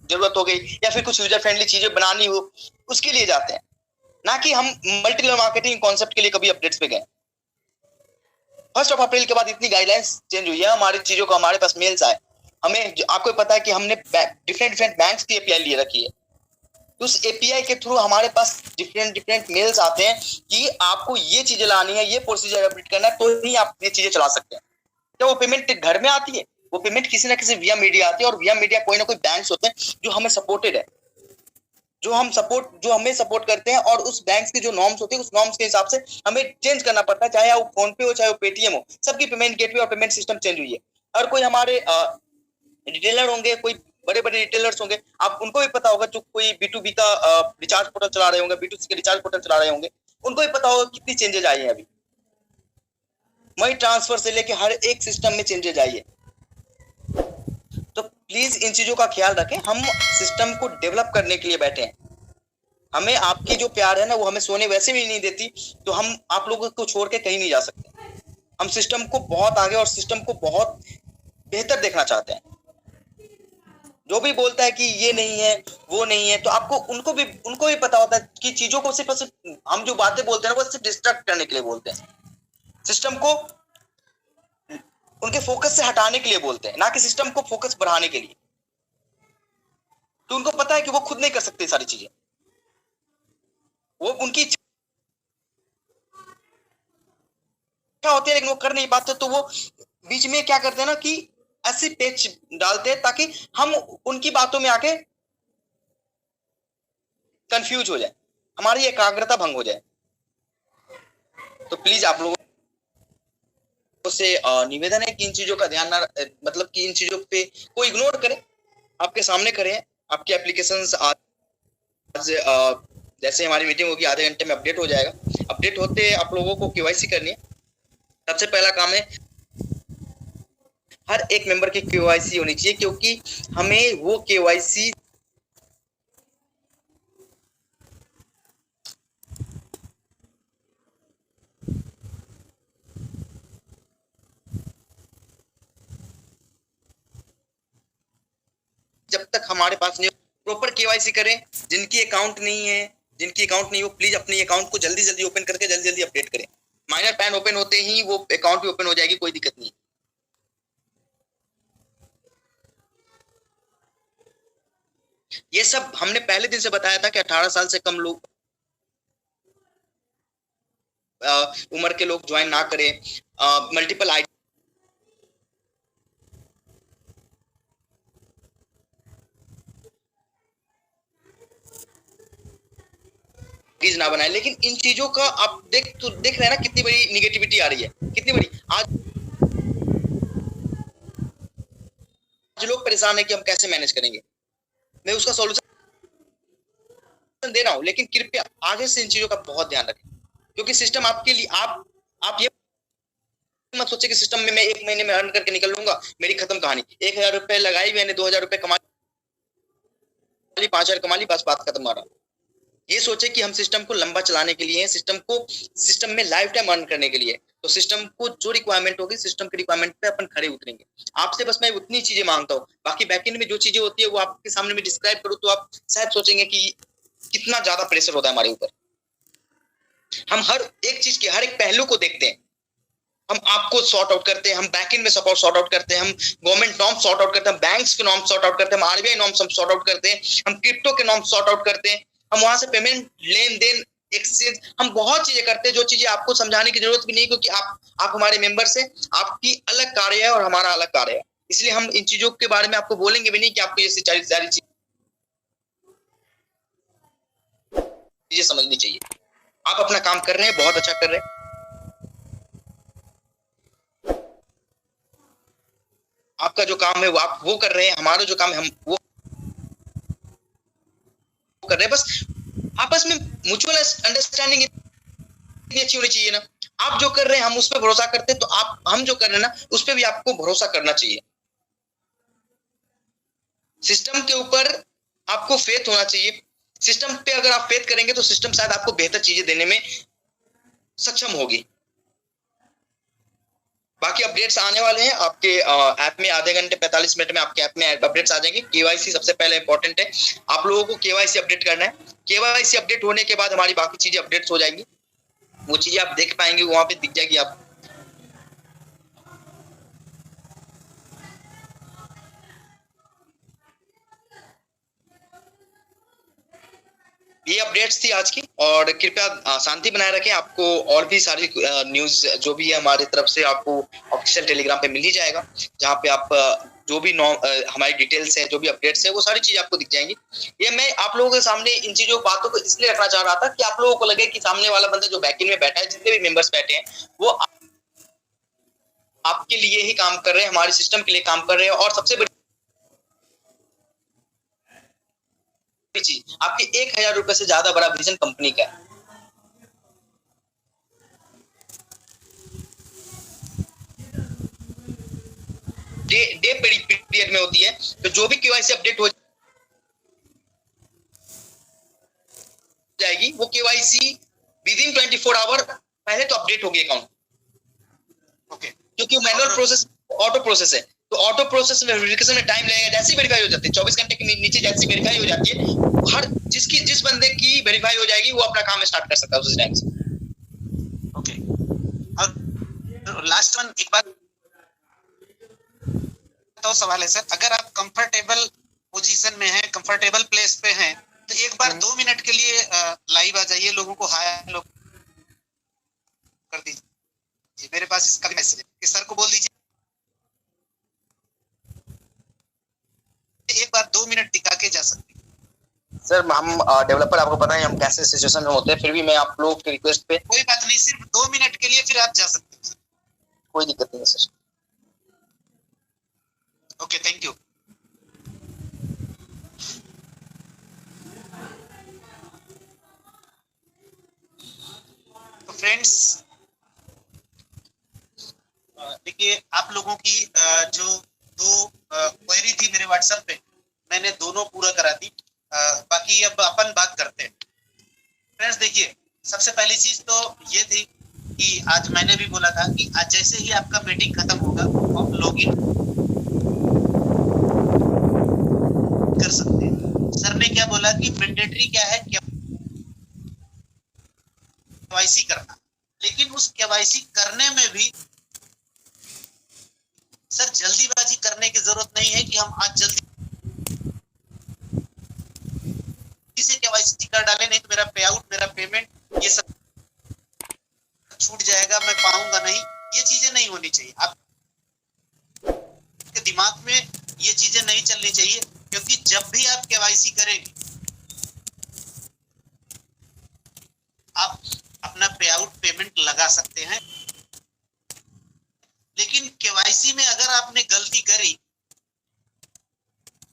जरूरत हो गई, या फिर कुछ यूजर फ्रेंडली चीजें बनानी हो, उसके लिए जाते हैं। ना कि हम मल्टी लेवल मार्केटिंग कॉन्सेप्ट के लिए कभी अपडेट्स पे गए। 1 अप्रैल के बाद इतनी गाइडलाइंस चेंज हुई है हमारी चीजों को, हमारे पास मेल्स आए। आपको पता है कि हमने डिफरेंट बैंक्स की एपीआई लिए रखी है। तो उस एपीआई के थ्रू हमारे पास डिफरेंट मेल्स आते हैं कि आपको ये चीजें लानी है, ये प्रोसीजर अपडेट करना है, तो ही आप ये चीजें चला सकते हैं। क्या वो पेमेंट घर में आती है? वो पेमेंट किसी ना किसी विया मीडिया आती है, और विया मीडिया कोई ना कोई बैंक्स होते हैं जो हमें सपोर्टेड है, जो हमें सपोर्ट करते हैं, और उस बैंक्स के जो नॉर्म्स होते हैं, उस नॉर्म्स के हिसाब से हमें चेंज करना पड़ता है। चाहे वो फोन पे हो, चाहे वो पेटीएम हो, सबकी पेमेंट गेटवे और पेमेंट सिस्टम चेंज हुई है। और कोई हमारे रिटेलर होंगे, कोई बड़े बड़े रिटेलर्स होंगे, आप उनको भी पता होगा, जो कोई B2B का रिचार्ज पोर्टल चला रहे होंगे, B2C के रिचार्ज पोर्टल चला रहे होंगे, उनको भी पता होगा कितनी चेंजेज आई है। अभी मनी ट्रांसफर से लेके हर एक सिस्टम में चेंजेज आई है। तो प्लीज इन चीजों का ख्याल रखें। हम सिस्टम को डेवलप करने के लिए बैठे हैं। हमें आपकी जो प्यार है ना, वो हमें सोने वैसे भी नहीं देती, तो हम आप लोगों को छोड़ के कहीं नहीं जा सकते। हम सिस्टम को बहुत आगे और सिस्टम को बहुत बेहतर देखना चाहते हैं। जो भी बोलता है कि ये नहीं है, वो नहीं है, तो आपको उनको भी पता होता है कि चीजों को सिर्फ हम जो बातें बोलते हैं वो सिर्फ डिस्ट्रैक्ट करने के लिए बोलते हैं, सिस्टम को उनके फोकस से हटाने के लिए बोलते हैं, ना कि सिस्टम को फोकस बढ़ाने के लिए। तो उनको पता है कि वो खुद नहीं कर सकते सारी चीजें। वो उनकी इच्छा होती है लेकिन वो कर नहीं पाते, तो वो बीच में क्या करते हैं ना कि ऐसी पेच डालते हैं ताकि हम उनकी बातों में आके कंफ्यूज हो जाए, हमारी एकाग्रता भंग हो जाए। तो प्लीज आप लोगों से निवेदन है कि इन चीजों का ध्यान ना, मतलब कि इन चीजों पे कोई इग्नोर करे। आपके सामने खड़े हैं, आपके एप्लीकेशंस आज जैसे हमारी मीटिंग होगी आधे घंटे में अपडेट हो जाएगा। अपडेट होते आप लोगों को केवाईसी करनी है। सबसे पहला काम है हर एक मेंबर की केवाईसी होनी चाहिए, क्योंकि हमें वो केवाईसी जब तक हमारे पास नहीं प्रॉपर केवाईसी करें। जिनकी अकाउंट नहीं है, जिनकी अकाउंट नहीं हो, प्लीज अपने अकाउंट को जल्दी जल्दी ओपन करके जल्दी जल्दी अपडेट करें। माइनर पैन ओपन होते ही वो अकाउंट भी ओपन हो जाएगी, कोई दिक्कत नहीं। ये सब हमने पहले दिन से बताया था कि 18 साल से कम लोग उम्र के लोग ज्वाइन ना करें। मल्टीपल आईडीज ना बनाए। लेकिन इन चीजों का आप देख रहे हैं ना कितनी बड़ी निगेटिविटी आ रही है, कितनी बड़ी। आज लोग परेशान है कि हम कैसे मैनेज करेंगे। मैं उसका सॉल्यूशन दे रहा हूं, लेकिन कृपया आगे से इन चीजों का बहुत ध्यान रखें, क्योंकि सिस्टम आपके लिए आप ये मत सोचे कि सिस्टम में मैं 1 महीने में अर्न करके निकल लूंगा, मेरी खत्म कहानी। 1000 रुपए लगाई मैंने, 2000 रुपए कमा ली, 5000 कमा ली, बस बात खत्म। आ रहा ये सोचे कि हम सिस्टम को लंबा चलाने के लिए, सिस्टम में लाइफ टाइम अर्न करने के लिए। तो सिस्टम को जो रिक्वायरमेंट होगी, सिस्टम की रिक्वायरमेंट पे अपन खड़े उतरेंगे। आपसे बस मैं उतनी चीजें मांगता हूँ, बाकी बैकएंड में जो चीजें होती है वो आपके सामने में डिस्क्राइब करूँ तो आप शायद सोचेंगे कि कितना ज्यादा प्रेशर होता है हमारे ऊपर। हम हर एक चीज के हर एक पहलू को देखते हैं। हम आपको सॉर्ट आउट करते हैं, हम बैकएंड में सपोर्ट सॉर्ट आउट करते हैं, हम गवर्नमेंट नॉर्म सॉर्ट आउट करते हैं, हम बैंक्स के नॉर्म सॉर्ट आउट करते हैं, हम आरबीआई नॉर्म सॉर्ट आउट करते हैं, हम क्रिप्टो के नॉर्म सॉर्ट आउट करते हैं, हम वहां से पेमेंट, लेन देन, एक्सचेंज, हम बहुत चीजें करते हैं जो चीजें आपको समझाने की जरूरत भी नहीं, क्योंकि आप हमारे मेंबर्स हैं। आपकी अलग कार्य है और हमारा अलग कार्य है, इसलिए हम इन चीजों के बारे में आपको बोलेंगे भी नहीं कि आपको ये सारी चीजें समझनी चाहिए। आप अपना काम कर रहे हैं, बहुत अच्छा कर रहे हैं। आपका जो काम है वो आप वो कर रहे हैं, हमारा जो काम है हम वो कर रहे हैं। बस आपस में म्यूचुअल अंडरस्टैंडिंग इतनी अच्छी होनी चाहिए ना। आप जो कर रहे हैं हम उस पर भरोसा करते हैं, तो हम जो कर रहे हैं ना उस पर भी आपको भरोसा करना चाहिए। सिस्टम के ऊपर आपको फेथ होना चाहिए। सिस्टम पे अगर आप फेथ करेंगे तो सिस्टम शायद आपको बेहतर चीजें देने में सक्षम होगी। बाकी अपडेट्स आने वाले हैं आपके ऐप में। आधे घंटे 45 मिनट में आपके ऐप में अपडेट्स आ जाएंगे। केवाईसी सबसे पहले इंपॉर्टेंट है, आप लोगों को केवाईसी अपडेट करना है। केवाईसी अपडेट होने के बाद हमारी बाकी चीजें अपडेट्स हो जाएंगी, वो चीजें आप देख पाएंगे, वहां पे दिख जाएगी आप। ये अपडेट्स थी आज की, और कृपया शांति बनाए रखें। आपको और भी सारी न्यूज जो भी है हमारी तरफ से आपको ऑफिशियल टेलीग्राम पे मिल ही जाएगा, जहाँ पे आप जो भी हमारी डिटेल्स है, जो भी अपडेट्स है, वो सारी चीज आपको दिख जाएंगी। ये मैं आप लोगों के सामने इन चीजों बातों को इसलिए रखना चाह रहा था कि आप लोगों को लगे कि सामने वाला बंदा जो बैकएंड में बैठा है, जितने भी मेंबर्स बैठे हैं, वो आपके लिए ही काम कर रहे हैं, हमारे सिस्टम के लिए काम कर रहे हैं। और सबसे बड़ी चीज, आपके 1000 रुपए से ज्यादा बड़ा विजन कंपनी का है। डे पीरियड में होती है, तो जो भी केवाईसी अपडेट हो जाएगी वो केवाईसी विद इन 24 आवर पहले तो अपडेट होगी अकाउंट। ओके, क्योंकि मैनुअल प्रोसेस ऑटो प्रोसेस है, तो ऑटो प्रोसेस में वेरिफिकेशन में टाइम लगेगा। जैसे वेरीफाई हो जाती है 24 घंटे के नीचे जैसे वेरीफाई हो जाती है, हर जिस बंदे की वेरीफाई हो जाएगी वो अपना काम स्टार्ट कर सकता है उस टाइम से। ओके, और लास्ट वन एक बात तो सवाल है सर, अगर आप कंफर्टेबल पोजीशन में हैं, कंफर्टेबल प्लेस पे हैं, तो एक बार 2 मिनट के लिए लाइव आ जाइए, लोगों को हाय लोग कर दीजिए। मेरे पास इसका मैसेज है कि सर को बोल दीजिए एक बार 2 मिनट दिखा के जा सकते हैं। सर हम डेवलपर, आपको पता है हम कैसे सिचुएशन में होते हैं, फिर भी मैं आप लोग के रिक्वेस्ट पे कोई बात नहीं, सिर्फ 2 मिनट के लिए फिर आप जा सकते हैं। कोई दिक्कत नहीं है सर। Okay, thank you. तो फ्रेंड्स, देखिए आप लोगों की जो 2 क्वेरी थी मेरे व्हाट्सएप पे, मैंने दोनों पूरा करा दी। बाकी अब अपन बात करते हैं। फ्रेंड्स देखिए, सबसे पहली चीज तो ये थी कि आज मैंने भी बोला था कि आज जैसे ही आपका मीटिंग खत्म होगा आप लॉगिन कर सकते हैं। सर ने क्या बोला कि मैंडेटरी क्या है, केवाईसी करना, लेकिन उस केवाईसी करने में भी सर जल्दीबाजी करने की जरूरत नहीं है कि हम आज जल्दी से केवाईसी कर डालें, नहीं तो मेरा पे आउट, मेरा पेमेंट ये सब छूट जाएगा, मैं पाऊंगा नहीं। ये चीजें नहीं होनी चाहिए। आपके दिमाग में ये चीजें नहीं चलनी चाहिए, क्योंकि जब भी आप केवाईसी करेंगे आप अपना पे आउट पेमेंट लगा सकते हैं। लेकिन केवाईसी में अगर आपने गलती करी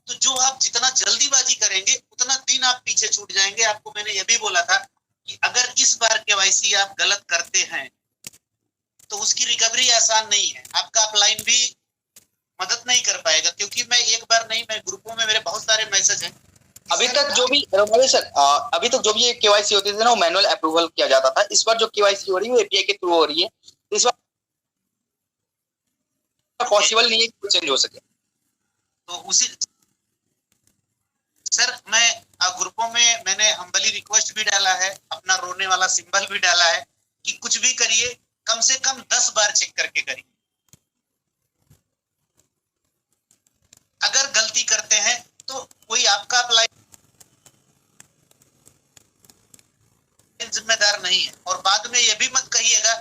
तो जो आप जितना जल्दीबाजी करेंगे उतना दिन आप पीछे छूट जाएंगे। आपको मैंने ये भी बोला था कि अगर इस बार केवाईसी आप गलत करते हैं तो उसकी रिकवरी आसान नहीं है। आपका अपलाइन भी मदद नहीं कर पाएगा, क्योंकि मैं एक बार नहीं, मैं ग्रुपों में मेरे बहुत सारे मैसेज हैं। अभी तक जो भी सर अभी तक जो भी केवाईसी होती थी ना, वो मैनुअल अप्रूवल किया जाता था। इस बार जो केवाईसी हो रही है वो एपीआई के थ्रू हो रही है। इस बार पॉसिबल नहीं है कि चेंज हो सके। तो उसी सर मैं ग्रुपों में मैंने हम्बली रिक्वेस्ट भी डाला है, अपना रोने वाला सिंबल भी डाला है कि कुछ भी करिए कम से कम 10 बार चेक करके करिए। अगर गलती करते हैं तो कोई आपका अप्लाई जिम्मेदार नहीं है। और बाद में ये भी मत कहिएगा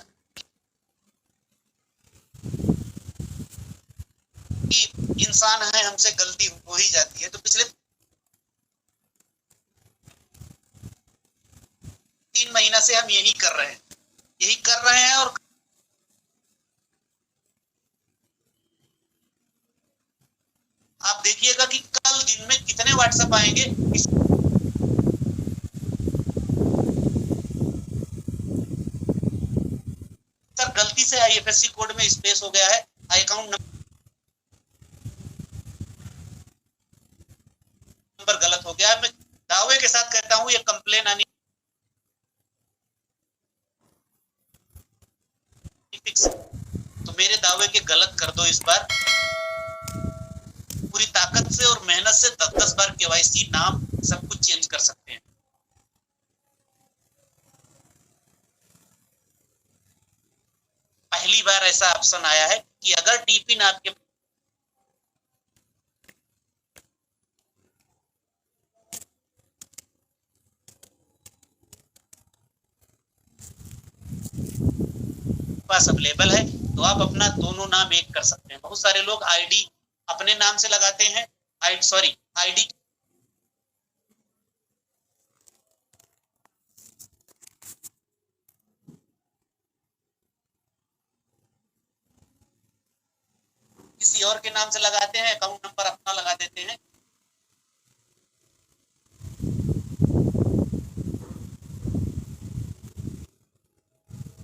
कि इंसान है, हमसे गलती हो ही जाती है। तो पिछले 3 महीना से हम यही कर रहे हैं और आप देखिएगा कि कल दिन में कितने व्हाट्सएप आएंगे। सर गलती से आईएफएससी कोड में स्पेस हो गया है, अकाउंट नंबर गलत हो गया है। मैं दावे के साथ कहता हूं ये कंप्लेन आनी फिक्स। तो मेरे दावे के गलत कर दो इस बार, पूरी ताकत से और मेहनत से 10-10 बार केवाईसी, नाम सब कुछ चेंज कर सकते हैं। पहली बार ऐसा ऑप्शन आया है कि अगर टीपी ना आपके पास अवेलेबल है तो आप अपना दोनों नाम एक कर सकते हैं। बहुत सारे लोग आईडी अपने नाम से लगाते हैं, आईडी किसी और के नाम से लगाते हैं, अकाउंट नंबर अपना लगा देते हैं।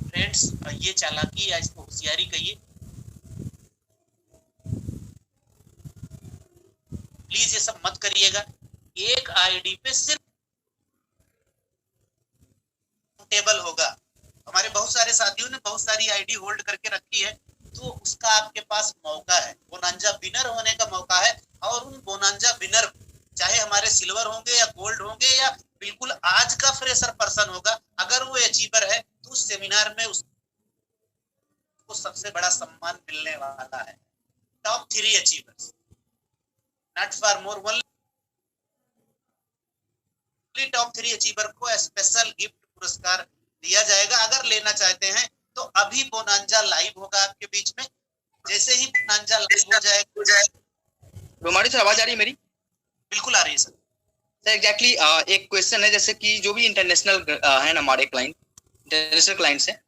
फ्रेंड्स ये चालाकी या इसको होशियारी कहिए। प्लीज ये सब मत करिएगा। एक आईडी पे सिर्फ टेबल होगा। हमारे बहुत सारे साथियों ने बहुत सारी आईडी होल्ड करके रखी है, तो उसका आपके पास मौका है, बोनांजा विनर होने का मौका है। और उन बोनांजा विनर चाहे हमारे सिल्वर होंगे या गोल्ड होंगे या बिल्कुल आज का फ्रेशर पर्सन होगा, अगर वो अचीवर है तो उस सेमिनार में उसको सबसे बड़ा सम्मान मिलने वाला है। Top 3 achievers, not for more, only 50 top 3 achiever को स्पेशल गिफ्ट पुरस्कार दिया जाएगा। अगर लेना चाहते हैं तो अभी बोनांजा लाइव होगा आपके बीच में। जैसे ही बोनांजा लाइव हो जाएगा। रोमानी सर आवाज आ रही है मेरी? बिल्कुल आ रही है सर। सर एग्जैक्टली एक क्वेश्चन है, जैसे कि जो भी इंटरनेशनल है ना हमारे क्लाइंट, इंटरनेशनल क्लाइंट्स हैं,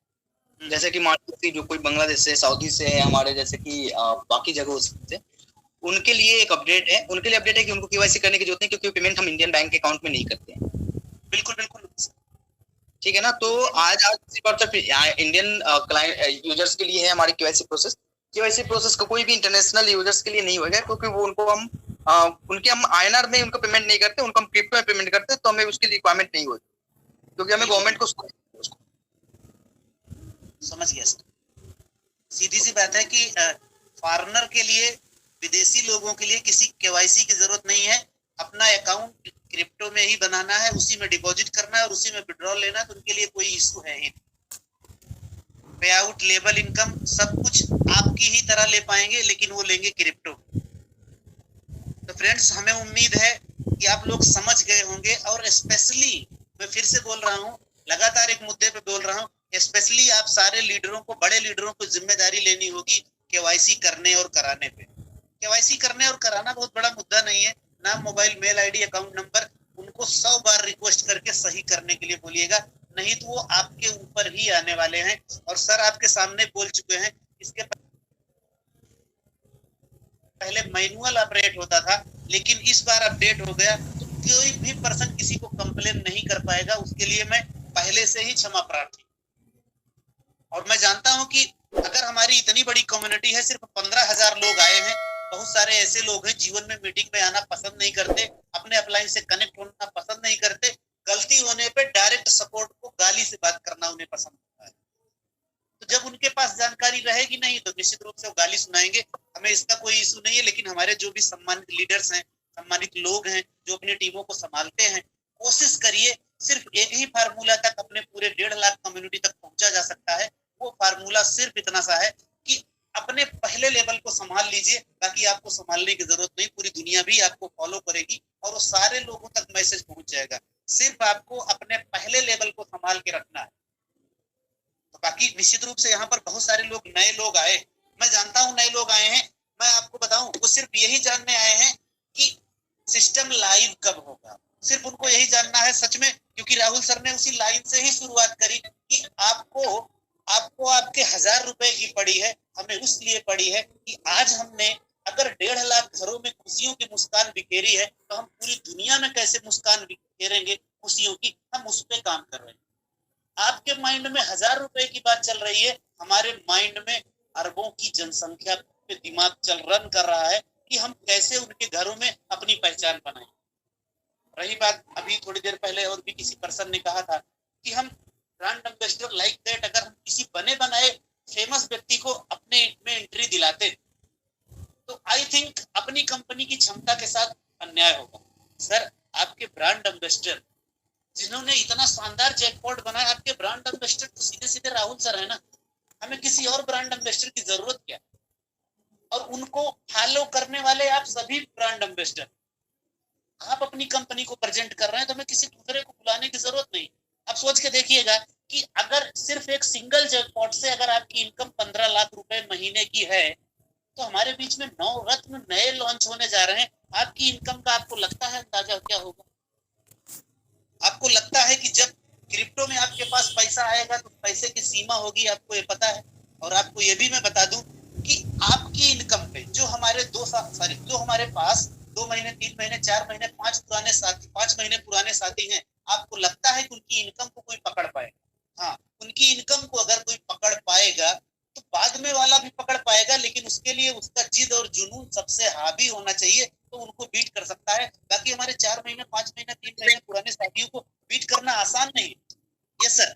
जैसे कि मान लीजिए जो कोई बांग्लादेश से, सऊदी से है हमारे, जैसे कि बाकी जगहों से, उनके लिए एक अपडेट है, उनके लिए अपडेट है कि उनको केवाईसी करने की जरूरत नहीं, क्योंकि पेमेंट हम इंडियन बैंक अकाउंट में नहीं करते हैं। बिल्कुल बिल्कुल ठीक है ना। तो आज इंडियन क्लाइंट यूजर्स के लिए है हमारी केवाईसी प्रोसेस। केवाईसी प्रोसेस का कोई भी इंटरनेशनल यूजर्स के लिए नहीं होगा, क्योंकि वो उनको हम उनके हम INR में उनको पेमेंट नहीं करते, उनको हम क्रिप्टो में पेमेंट करते, तो हमें उसकी रिक्वायरमेंट नहीं होती, क्योंकि हमें गवर्नमेंट को समझ गया सर। सीधी सी बात है कि फॉरेनर के लिए, विदेशी लोगों के लिए किसी केवाईसी की जरूरत नहीं है। अपना अकाउंट क्रिप्टो में ही बनाना है, उसी में डिपॉजिट करना है और उसी में विड्रॉल लेना है, तो उनके लिए कोई इशू है ही नहीं। पे आउट, लेबल इनकम सब कुछ आपकी ही तरह ले पाएंगे, लेकिन वो लेंगे क्रिप्टो। तो फ्रेंड्स, हमें उम्मीद है कि आप लोग समझ गए होंगे। और स्पेशली मैं फिर से बोल रहा हूँ, लगातार एक मुद्दे पे बोल रहा हूँ, स्पेशली आप सारे लीडरों को, बड़े लीडरों को जिम्मेदारी लेनी होगी केवाईसी करने और कराने पे। केवाईसी करने और कराना बहुत बड़ा मुद्दा नहीं है। नाम, mobile, mail ID, account number, उनको 100 बार रिक्वेस्ट करके सही करने के लिए बोलिएगा, नहीं तो वो आपके ऊपर ही आने वाले हैं। और सर आपके सामने बोल चुके हैं, इसके पहले मैनुअल ऑपरेट होता था, लेकिन इस बार अपडेट हो गया, तो कोई भी पर्सन किसी को कंप्लेन नहीं कर पाएगा। उसके लिए मैं पहले से ही क्षमा प्रार्थी। और मैं जानता हूं कि अगर हमारी इतनी बड़ी कम्युनिटी है, सिर्फ 15,000 लोग आए हैं, बहुत सारे ऐसे लोग हैं जीवन में मीटिंग में आना पसंद नहीं करते, अपने अपलाइन से कनेक्ट होना पसंद नहीं करते, गलती होने पे डायरेक्ट सपोर्ट को गाली से बात करना उन्हें पसंद होता है। तो जब उनके पास जानकारी रहेगी नहीं, तो निश्चित रूप से वो गाली सुनाएंगे। हमें इसका कोई इशू नहीं है, लेकिन हमारे जो भी सम्मानित लीडर्स हैं, सम्मानित लोग हैं जो अपनी टीमों को संभालते हैं, कोशिश करिए सिर्फ एक ही फार्मूला तक अपने पूरे 1.5 लाख कम्युनिटी तक पहुंचा जा सकता है। वो फार्मूला सिर्फ इतना सा है कि अपने पहले लेवल को संभाल लीजिए, ताकि आपको संभालने की जरूरत नहीं, पूरी दुनिया भी आपको फॉलो करेगी और वो सारे लोगों तक मैसेज पहुंच जाएगा। सिर्फ आपको अपने पहले लेवल को संभाल के रखना है। तो बाकी निश्चित रूप से यहाँ पर बहुत सारे लोग, नए लोग आए, मैं जानता हूँ नए लोग आए हैं। मैं आपको बताऊं, वो सिर्फ यही जानने आए हैं कि सिस्टम लाइव कब होगा, सिर्फ उनको यही जानना है सच में। क्योंकि राहुल सर ने उसी लाइन से ही शुरुआत करी कि आपको आपके 1000 रुपए की पड़ी है, हमें उसलिए पड़ी है कि आज हमने अगर 1.5 लाख घरों में खुशियों की मुस्कान बिखेरी है, तो हम पूरी दुनिया में कैसे मुस्कान बिखेरेंगे खुशियों की, हम उस पर काम कर रहे हैं। आपके माइंड में 1000 रुपए की बात चल रही है, हमारे माइंड में अरबों की जनसंख्या पे दिमाग रन कर रहा है कि हम कैसे उनके घरों में अपनी पहचान बनाएं। रही बात, अभी थोड़ी देर पहले और भी किसी पर्सन ने कहा था कि हम ब्रांड एम्बेसडर लाइक दैट, अगर हम किसी बने बनाए फेमस व्यक्ति को अपने में एंट्री दिलाते, तो आई थिंक अपनी कंपनी की क्षमता के साथ अन्याय होगा। सर, आपके ब्रांड एम्बेसडर जिन्होंने इतना शानदार जैकपॉट बनाया, आपके ब्रांड एम्बेसडर तो सीधे सीधे राहुल सर है ना। हमें किसी और ब्रांड एम्बेसडर की जरूरत क्या? और उनको फॉलो करने वाले आप सभी ब्रांड एम्बेसडर, आप अपनी कंपनी को प्रेजेंट कर रहे हैं, तो हमें किसी दूसरे को बुलाने की जरूरत नहीं। आप सोच के देखिएगा कि अगर सिर्फ एक सिंगल जैकपॉट से अगर आपकी इनकम 15 लाख रुपए महीने की है, तो हमारे बीच में 9 रत्न नए लॉन्च होने जा रहे हैं। आपकी इनकम का आपको लगता है अंदाजा क्या होगा? आपको लगता है कि जब क्रिप्टो में आपके पास पैसा आएगा तो पैसे की सीमा होगी, आपको ये पता है। और आपको ये भी मैं बता दूं कि आपकी इनकम पे जो हमारे जो हमारे पास 2 महीने, 3 महीने, 4 महीने, 5 महीने पुराने साथी हैं, आपको लगता है कि उनकी इनकम को कोई पकड़ पाए? हाँ, उनकी इनकम को अगर कोई पकड़ पाएगा तो बाद में वाला भी पकड़ पाएगा, लेकिन उसके लिए उसका जिद और जुनून सबसे हावी होना चाहिए, तो उनको बीट कर सकता है। बाकी हमारे 4 महीने, 5 महीने, 3 महीने पुराने साथियों को बीट करना आसान नहीं है। यस सर,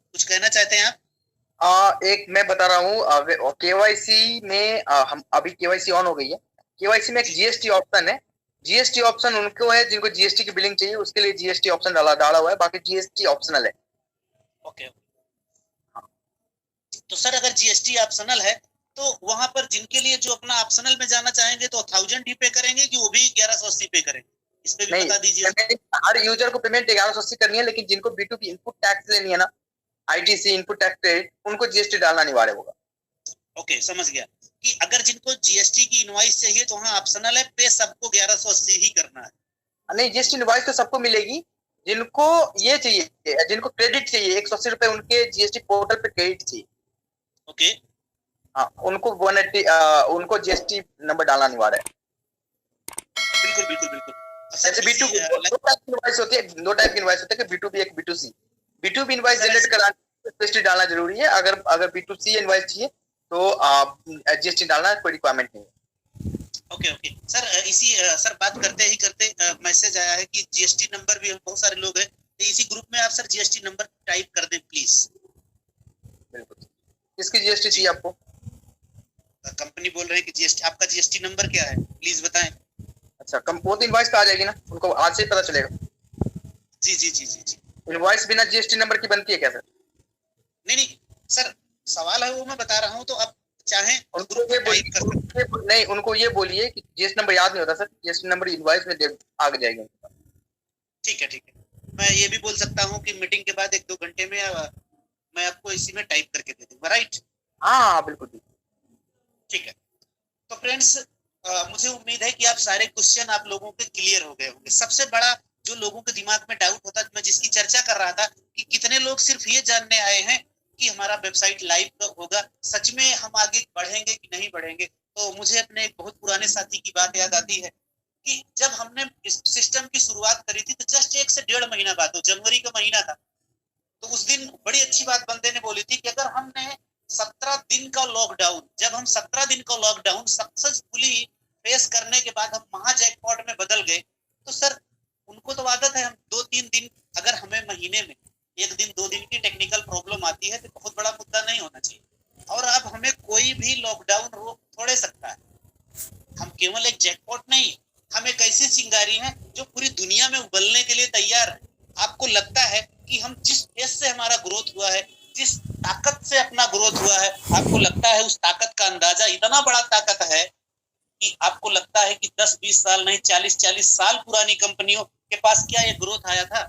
कुछ कहना चाहते हैं आप? एक मैं बता रहा हूँ, केवाईसी में हम अभी केवाईसी ऑन हो गई है। केवाईसी में एक जीएसटी ऑप्शन है। जीएसटी ऑप्शन उनको है जिनको जीएसटी की बिलिंग चाहिए, उसके लिए जीएसटी ऑप्शन डाला हुआ है, बाकी जीएसटी ऑप्शनल है। ओके। तो सर, अगर जीएसटी ऑप्शनल है तो वहां पर जिनके लिए जो अपना ऑप्शनल में जाना चाहेंगे तो 1000 ही पे करेंगे कि वो भी 1180 पे करेंगे? इस पे भी नहीं, बता दीजिए। हर यूजर को पेमेंट 1180 करनी है, लेकिन जिनको B2B इनपुट टैक्स लेनी है ना, ITC इनपुट टैक्स क्रेडिट, उनको GST डालना अनिवार्य होगा। ओके, समझ गया कि अगर जिनको जीएसटी की इनवॉइस चाहिए तो वहाँ ऑप्शनल है, पे सबको 1180 ही करना है। नहीं, GST इनवॉइस तो सबको मिलेगी, जिनको ये चाहिए, जिनको क्रेडिट चाहिए 180 रुपए उनके GST पोर्टल पे क्रेडिट चाहिए। ओके, हाँ, उनको 180 उनको GST नंबर डालना अनिवार्य है। बिल्कुल बिल्कुल बिल्कुल। जैसे B2B दो टाइप की इनवॉइस होती है, दो टाइप की इनवॉइस होती है कि B2B एक B2C। B2B इनवॉइस जनरेट कराने GST डालना जरूरी है। अगर B2C इनवॉइस चाहिए तो GST डालना कोई रिक्वायरमेंट नहीं है। ओके ओके सर, इसी सर बात करते ही करते मैसेज आया है कि जीएसटी नंबर भी बहुत सारे लोग हैं, तो इसी ग्रुप में आप सर जीएसटी नंबर टाइप कर दें प्लीज। बिल्कुल। किसकी GST चाहिए आपको? कंपनी बोल रहे हैं कि जीएसटी, आपका जीएसटी नंबर क्या है प्लीज बताएं। अच्छा, वो तो इनवॉइस पे आ जाएगी ना, उनको आज से ही पता चलेगा। जी जी जी जी जी। इनवॉइस बिना GST नंबर की बनती है क्या सर? नहीं नहीं सर, सवाल है वो मैं बता रहा हूँ, तो आप चाहें तो उनको ग्रुप ये में टाइप कर सकते हैं। नहीं, उनको ये बोलिए कि GST नंबर याद नहीं होता सर, GST नंबर इनवॉइस में आ जाएगा। ठीक है ठीक है, मैं ये भी बोल सकता हूँ कि मीटिंग के बाद 1-2 घंटे में मैं आपको इसी में टाइप करके दे दूंगा, राइट? हाँ बिल्कुल ठीक है। तो फ्रेंड्स, मुझे उम्मीद है कि आप सारे क्वेश्चन आप लोगों के क्लियर हो गए होंगे। सबसे बड़ा जो लोगों के दिमाग में डाउट होता है, मैं जिसकी चर्चा कर रहा था कि कितने लोग सिर्फ ये जानने आए हैं कि हमारा वेबसाइट लाइव कब होगा, सच में हम आगे बढ़ेंगे कि नहीं बढ़ेंगे। तो मुझे अपने एक बहुत पुराने साथी की बात याद आती है कि जब हमने इस सिस्टम की शुरुआत करी थी तो जस्ट 1 से 1.5 महीना बाद, तो जनवरी का महीना था, तो उस दिन बड़ी अच्छी बात बंदे ने बोली थी कि अगर हमने 17 दिन का लॉकडाउन, जब हम 17 दिन का लॉकडाउन सक्सेसफुली फेस करने के बाद हम महा जैकपॉट में बदल गए, तो सर उनको तो आदत है, हम 2-3 दिन, अगर हमें महीने में 1 दिन 2 दिन की टेक्निकल प्रॉब्लम आती है तो बहुत बड़ा मुद्दा नहीं होना चाहिए। और अब हमें कोई भी लॉकडाउन रोक थोड़े सकता है। हम केवल एक जैकपॉट नहीं, हम एक ऐसी चिंगारी है जो पूरी दुनिया में उबलने के लिए तैयार है। आपको लगता है कि हम जिस पेस से हमारा ग्रोथ हुआ है, जिस ताकत से अपना ग्रोथ हुआ है, आपको लगता है उस ताकत का अंदाजा इतना बड़ा ताकत है कि आपको लगता है कि 10-20 साल नहीं, 40-40 साल पुरानी कंपनियों के पास क्या ये ग्रोथ आया था?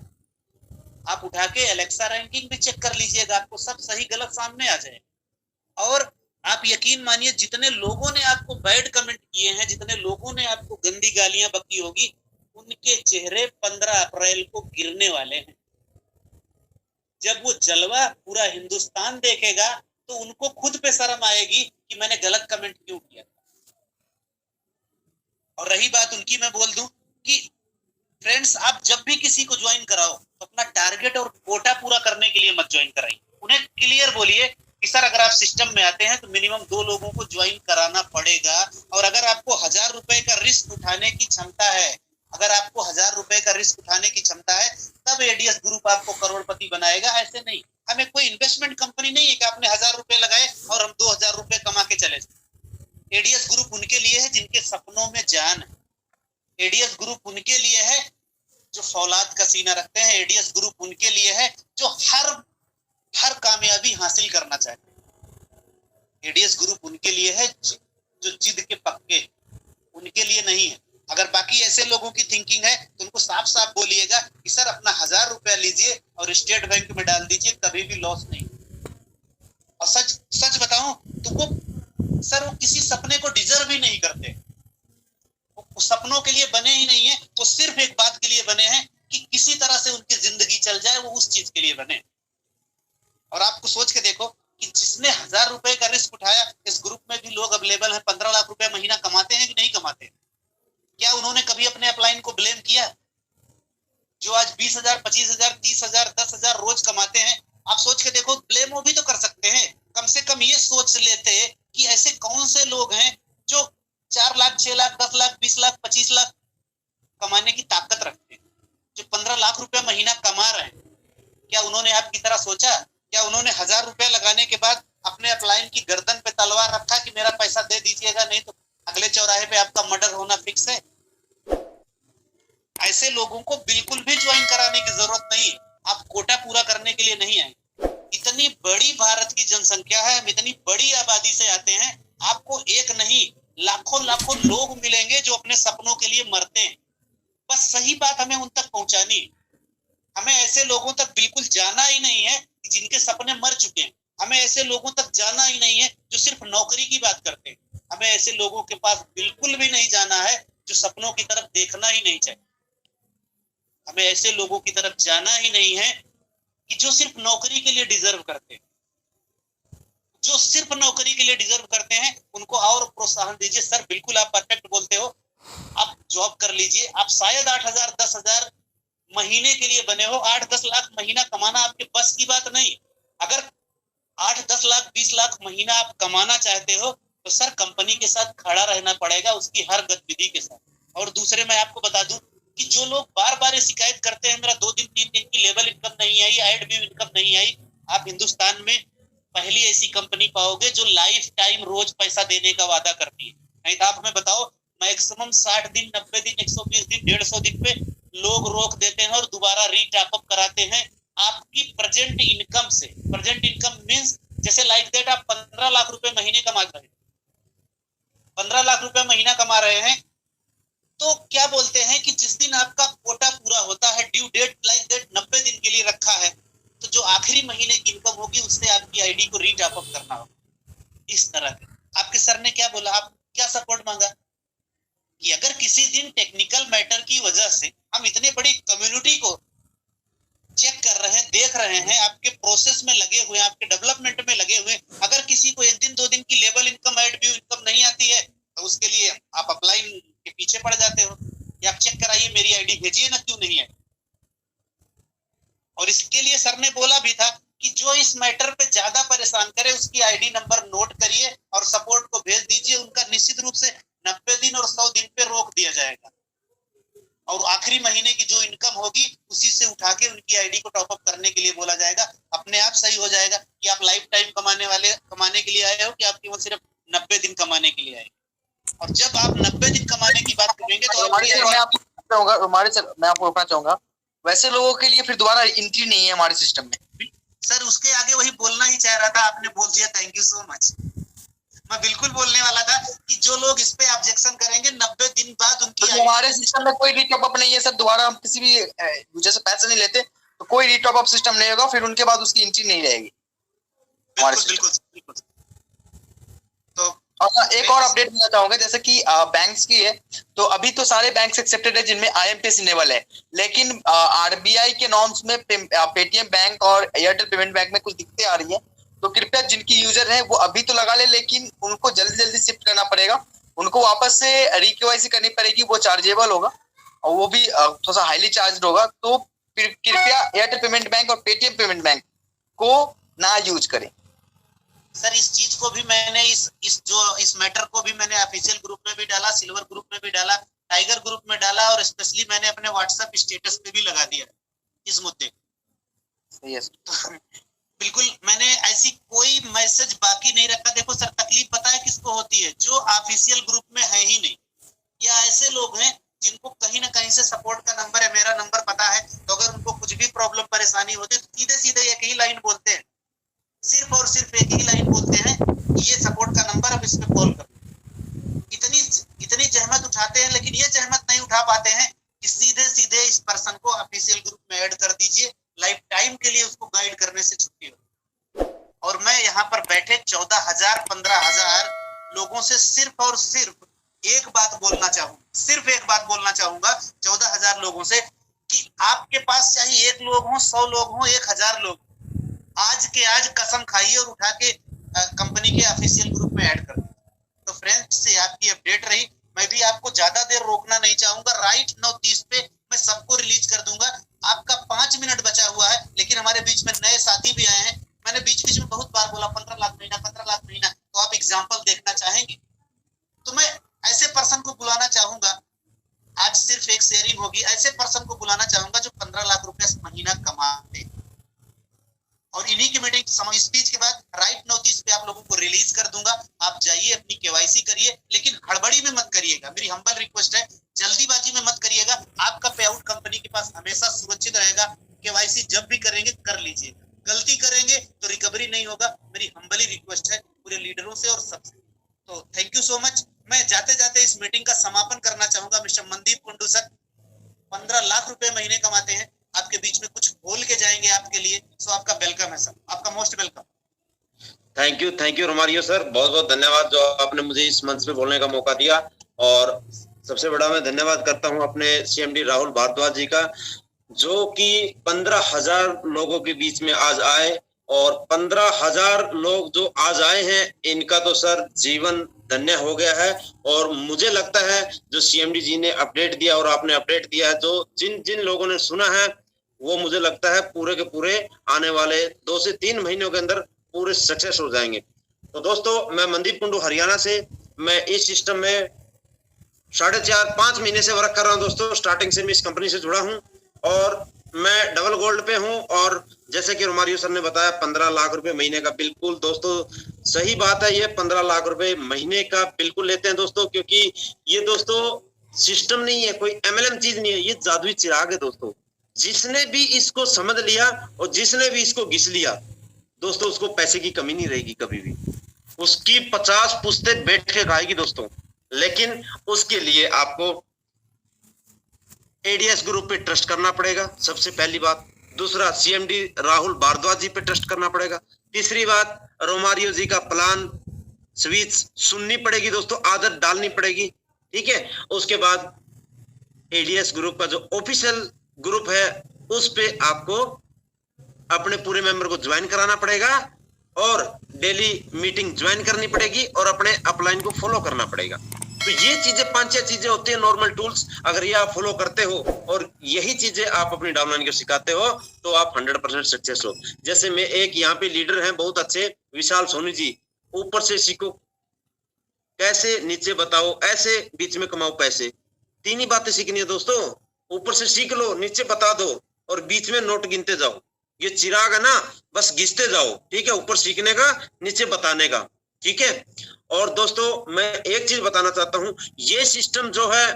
आप उठा के एलेक्सा रैंकिंग भी चेक कर लीजिएगा, आपको सब सही गलत सामने आ जाएगा। और आप यकीन मानिए, जितने लोगों ने आपको बैड कमेंट किए हैं, जितने लोगों ने आपको गंदी गालियां बकी होगी, उनके चेहरे 15 अप्रैल को गिरने वाले हैं। जब वो जलवा पूरा हिंदुस्तान देखेगा तो उनको खुद पे शर्म आएगी कि मैंने गलत कमेंट क्यों किया। और रही बात उनकी, मैं बोल दूं कि फ्रेंड्स, आप जब भी किसी को ज्वाइन कराओ तो अपना टारगेट और कोटा पूरा करने के लिए मत ज्वाइन कराइए। उन्हें क्लियर बोलिए कि सर अगर आप सिस्टम में आते हैं तो मिनिमम 2 लोगों को ज्वाइन कराना पड़ेगा। और अगर आपको 1000 रुपए का रिस्क उठाने की क्षमता है, अगर आपको 1000 रुपए का रिस्क उठाने की क्षमता है, तब एडीएस ग्रुप आपको करोड़पति बनाएगा। ऐसे नहीं, हमें कोई इन्वेस्टमेंट कंपनी नहीं है कि आपने 1000 रुपए लगाए और हम 2000 रुपए कमा के चले जाए। एडीएस ग्रुप उनके लिए है जिनके सपनों में जान है। एडीएस ग्रुप उनके लिए है जो फौलाद का सीना रखते हैं। एडीएस ग्रुप उनके लिए है जो हर कामयाबी हासिल करना चाहते हैं। एडीएस ग्रुप उनके लिए है जो जिद के पक्के, उनके लिए नहीं है। अगर बाकी ऐसे लोगों की थिंकिंग है तो उनको साफ साफ बोलिएगा कि सर अपना 1000 रुपया लीजिए और स्टेट बैंक में डाल दीजिए, कभी भी लॉस नहीं। और सच बताऊं तो वो किसी सपने को डिजर्व ही नहीं करते। वो सपनों के लिए बने ही नहीं है, वो सिर्फ एक बात के लिए बने हैं कि किसी तरह से उनकी जिंदगी चल जाए, वो उस चीज के लिए बने। और आपको सोच के देखो कि जिसने 1000 रुपए का रिस्क उठाया, इस ग्रुप में भी लोग अवेलेबल हैं 15 लाख रुपए महीना कमाते हैं कि नहीं कमाते? क्या उन्होंने कभी अपने अपलाइन को ब्लेम किया? जो आज 20,000, 25,000, 30,000, 10,000 रोज कमाते हैं, आप सोच के देखो, ब्लेम वो भी तो कर सकते हैं। कम से कम ये सोच लेते कि ऐसे कौन से लोग हैं जो 4 लाख, 6 लाख, 10 लाख, 20 लाख, 25 लाख कमाने की ताकत रखते हैं, जो 15 लाख रुपए महीना कमा रहे हैं। क्या उन्होंने आपकी तरह सोचा? क्या उन्होंने 1000 रुपए लगाने के बाद अपने अपलाइन की गर्दन पे तलवार रखा कि मेरा पैसा दे दीजिएगा, नहीं तो अगले चौराहे पे आपका मर्डर होना फिक्स है? ऐसे लोगों को बिल्कुल भी ज्वाइन कराने की जरूरत नहीं। आप कोटा पूरा करने के लिए नहीं आए। इतनी बड़ी भारत की जनसंख्या है, हम इतनी बड़ी आबादी से आते हैं। आपको एक नहीं, लाखों लाखों लोग मिलेंगे जो अपने सपनों के लिए मरते हैं। बस सही बात हमें उन तक पहुंचानी है। हमें ऐसे लोगों तक बिल्कुल जाना ही नहीं है जिनके सपने मर चुके हैं। हमें ऐसे लोगों तक जाना ही नहीं है जो सिर्फ नौकरी की बात करते हैं। हमें ऐसे लोगों के पास बिल्कुल भी नहीं जाना है जो सपनों की तरफ देखना ही नहीं चाहिए। हमें ऐसे लोगों की तरफ जाना ही नहीं है कि जो सिर्फ नौकरी के लिए डिजर्व करते हैं। जो सिर्फ नौकरी के लिए डिजर्व करते हैं उनको और प्रोत्साहन दीजिए। सर बिल्कुल आप परफेक्ट बोलते हो, आप जॉब कर लीजिए। आप शायद 8,000 10,000 महीने के लिए बने हो, 8-10 लाख महीना कमाना आपके बस की बात नहीं। अगर 8-10 लाख 20 लाख महीना आप कमाना चाहते हो तो सर कंपनी के साथ खड़ा रहना पड़ेगा, उसकी हर गतिविधि के साथ। और दूसरे मैं आपको बता दूं कि जो लोग बार बार ये शिकायत करते हैं मेरा 2 दिन 3 दिन की लेवल इनकम नहीं आई, एड व्यू इनकम नहीं आई, आप हिंदुस्तान में पहली ऐसी कंपनी पाओगे जो लाइफ टाइम रोज पैसा देने का वादा करती है। नहीं तो आप हमें बताओ, मैक्सिमम 60 दिन 90 दिन 120 दिन 150 दिन पे लोग रोक देते हैं और दोबारा रीटॉप कराते हैं आपकी प्रेजेंट इनकम से। प्रेजेंट इनकम मींस जैसे लाइक दैट आप 15 लाख रुपए महीने कमा रहे हैं, 15 लाख रुपए महीना कमा रहे हैं, तो क्या बोलते हैं कि जिस दिन आपका कोटा पूरा होता है, ड्यू डेट लाइक दैट 90 दिन के लिए रखा है, तो जो आखिरी महीने की इनकम होगी उससे आपकी आईडी को रीटॉप करना होगा। इस तरह के आपके सर ने क्या बोला, आप क्या सपोर्ट मांगा कि अगर किसी दिन टेक्निकल मैटर की वजह से हम इतने बड़ी कम्युनिटी को चेक कर रहे हैं, देख रहे हैं, आपके प्रोसेस में लगे हुए हैं, आपके डेवलपमेंट में लगे हुए हैं, अगर किसी को 1 दिन 2 दिन की level income add view income नहीं आती है तो उसके लिए आप अपलाइन के पीछे पड़ जाते हो या आप चेक कराइए मेरी आईडी भेजिए ना, क्यों नहीं है। और इसके लिए सर ने बोला भी था कि जो इस मैटर पे ज्यादा परेशान करे उसकी आईडी नंबर नोट करिए और सपोर्ट को भेज दीजिए, उनका निश्चित रूप से 90 दिन और 100 दिन पे रोक दिया जाएगा और आखिरी महीने की जो इनकम होगी उसी से उठा के उनकी आईडी को टॉप अप करने के लिए बोला जाएगा। अपने आप सही हो जाएगा कि आप लाइफ टाइम कमाने के लिए आए हो कि आपकी वो सिर्फ 90 दिन कमाने के लिए आए। और जब आप 90 दिन कमाने की बात करेंगे तो मैं आपको रोकना चाहूंगा, वैसे लोगों के लिए फिर दोबारा एंट्री नहीं है हमारे सिस्टम में। सर उसके आगे वही बोलना ही चाह रहा था, आपने बोल दिया, थैंक यू सो मच। मैं बिल्कुल बोलने वाला था कि जो लोग इस पे ऑब्जेक्शन करेंगे 90 दिन बाद उनकी तो हमारे सिस्टम में कोई रीटॉप अप नहीं है सर, दोबारा हम किसी भी यूजर से पैसे नहीं लेते तो कोई रीटॉप अप सिस्टम नहीं होगा, फिर उनके बाद उसकी एंट्री नहीं रहेगी हमारे सिस्टम। बिल्कुल। तो और एक और अपडेट देना चाहूंगा, जैसे कि बैंक्स की है, तो अभी तो सारे बैंक्स एक्सेप्टेड है जिनमें IMPS इनेबल है, लेकिन RBI के नॉर्म्स में पेटीएम बैंक और एयरटेल पेमेंट बैंक में कुछ दिक्कतें आ रही है। तो कृपया जिनकी यूजर है वो अभी तो लगा ले, लेकिन उनको जल्दी शिफ्ट करना पड़ेगा, उनको वापस से ReKYC करनी पड़ेगी, वो चार्जेबल होगा और वो भी थोड़ा सा हाईली चार्ज होगा। तो कृपया एयरटेल पेमेंट बैंक और पेटीएम पेमेंट बैंक को ना यूज करें। सर इस चीज को भी मैंने इस मैटर को भी मैंने ऑफिशियल ग्रुप में भी डाला, सिल्वर ग्रुप में भी डाला, टाइगर ग्रुप में डाला और स्पेशली मैंने अपने व्हाट्सएप स्टेटस पे भी लगा दिया इस मुद्दे को। यस बिल्कुल मैंने ऐसी कोई मैसेज बाकी नहीं रखा। देखो सर तकलीफ पता है किसको होती है, जो ऑफिशियल ग्रुप में है ही नहीं, या ऐसे लोग हैं जिनको कहीं ना कहीं से सपोर्ट का नंबर है, मेरा नंबर पता है, तो अगर उनको कुछ भी प्रॉब्लम परेशानी होती है तो सीधे एक ही लाइन बोलते हैं, सिर्फ और सिर्फ एक ही लाइन बोलते हैं, ये सपोर्ट का नंबर, अब इस पे कॉल करो। इतनी जहमत उठाते हैं, लेकिन ये जहमत नहीं उठा पाते हैं कि सीधे इस पर्सन को ऑफिशियल ग्रुप में ऐड कर दीजिए, लाइफ टाइम के लिए उसको गाइड करने से छुट्टी हो। और मैं यहाँ पर बैठे 14,000 15,000 लोगों से सिर्फ और सिर्फ एक बात बोलना चाहूंगा 14,000 लोगों से कि आपके पास चाहे 1 लोग हो, 100 लोग हो, 1,000 लोग, आज के आज कसम खाइए और उठा के कंपनी के ऑफिशियल ग्रुप में ऐड कर दो। तो फ्रेंड्स से आपकी अपडेट रही, मैं भी आपको ज्यादा देर रोकना नहीं चाहूंगा। राइट 9:30 पे मैं सबको रिलीज कर दूंगा। आपका 5 मिनट बचा हुआ है, लेकिन हमारे बीच में नए साथी भी आए हैं। मैंने बीच में बहुत बार बोला 15 लाख महीना, तो आप एग्जाम्पल देखना चाहेंगे तो मैं ऐसे पर्सन को बुलाना चाहूंगा। आज सिर्फ एक शेयरिंग होगी, ऐसे पर्सन को बुलाना चाहूंगा जो 15 लाख रुपए महीना कमाते, और इन्हीं की मीटिंग स्पीच के बाद राइट 9:30 पे आप लोगों को रिलीज कर दूंगा। आप जाइए अपनी KYC करिए, लेकिन हड़बड़ी में मत करिएगा, मेरी हम्बल रिक्वेस्ट है, जल्दीबाजी में मत करिएगा। आपका पे आउट कंपनी के पास हमेशा सुरक्षित रहेगा। KYC जब भी करेंगे कर लीजिएगा, गलती करेंगे तो रिकवरी नहीं होगा। मेरी हम्बली रिक्वेस्ट है पूरे लीडरों से और सबसे। तो थैंक यू सो मच। मैं जाते जाते इस मीटिंग का समापन करना चाहूंगा मिस्टर मनदीप कुंडू सर। 15 लाख रुपए महीने कमाते हैं, आपके बीच में कुछ बोल के जाएंगे आपके लिए, सो आपका वेलकम है सर, आपका most welcome. Thank you Romario sir, बहुत बहुत धन्यवाद जो आपने मुझे इस मंच पे बोलने का मौका दिया। और सबसे बड़ा मैं धन्यवाद करता हूं अपने सीएमडी राहुल भारद्वाज जी का, जो कि 15,000 लोगों के बीच में आज आए, और 15,000 लोग जो आज आए हैं इनका तो सर जीवन धन्य हो गया है। और मुझे लगता है जो सीएमडी जी ने अपडेट दिया और आपने अपडेट दिया है, जो जिन जिन लोगों ने सुना है वो मुझे लगता है पूरे के पूरे आने वाले 2 से 3 महीनों के अंदर पूरे सक्सेस हो जाएंगे। तो दोस्तों, मैं मनदीप कुंडू हरियाणा से, मैं इस सिस्टम में 4.5-5 महीने से वर्क कर रहा हूं दोस्तों। स्टार्टिंग से मैं इस कंपनी से जुड़ा हूं और मैं डबल गोल्ड पे हूं। और जैसे कि रोमारियो सर ने बताया 15 लाख रुपए महीने का, बिल्कुल दोस्तों सही बात है, ये 15 लाख रुपए महीने का बिल्कुल लेते हैं दोस्तों, क्योंकि ये दोस्तों सिस्टम नहीं है, कोई एमएलएम चीज नहीं है, ये जादुई चिराग है दोस्तों। जिसने भी इसको समझ लिया और जिसने भी इसको घिस लिया दोस्तों, उसको पैसे की कमी नहीं रहेगी कभी भी, उसकी 50 पुश्तें बैठ के खाएगी दोस्तों। लेकिन उसके लिए आपको एडीएस ग्रुप पे ट्रस्ट करना पड़ेगा, सबसे पहली बात। दूसरा, सीएमडी राहुल भारद्वाज जी पे ट्रस्ट करना पड़ेगा। तीसरी बात, रोमारियो जी का प्लान स्विच सुननी पड़ेगी दोस्तों, आदत डालनी पड़ेगी, ठीक है। उसके बाद एडीएस ग्रुप का जो ऑफिशियल ग्रुप है उस पे आपको अपने पूरे मेंबर को ज्वाइन कराना पड़ेगा और डेली मीटिंग ज्वाइन करनी पड़ेगी और अपने अपलाइन को फॉलो करना पड़ेगा। तो ये चीजें 5-6 चीजें होती है नॉर्मल टूल्स, अगर ये आप फॉलो करते हो और यही चीजें आप अपनी डाउनलाइन को सिखाते हो तो आप 100% सक्सेस हो। जैसे मैं एक यहाँ पे लीडर हैं बहुत अच्छे, विशाल सोनी जी, ऊपर से सीखो कैसे नीचे बताओ ऐसे बीच में कमाओ पैसे, 3 ही बातें सीखनी है दोस्तों। ऊपर से सीख लो, नीचे बता दो और बीच में नोट गिनते जाओ। ये चिराग है ना, बस घिसते जाओ, ठीक है, ऊपर सीखने का, नीचे बताने का, ठीक है। और दोस्तों मैं एक चीज बताना चाहता हूं, ये सिस्टम जो है,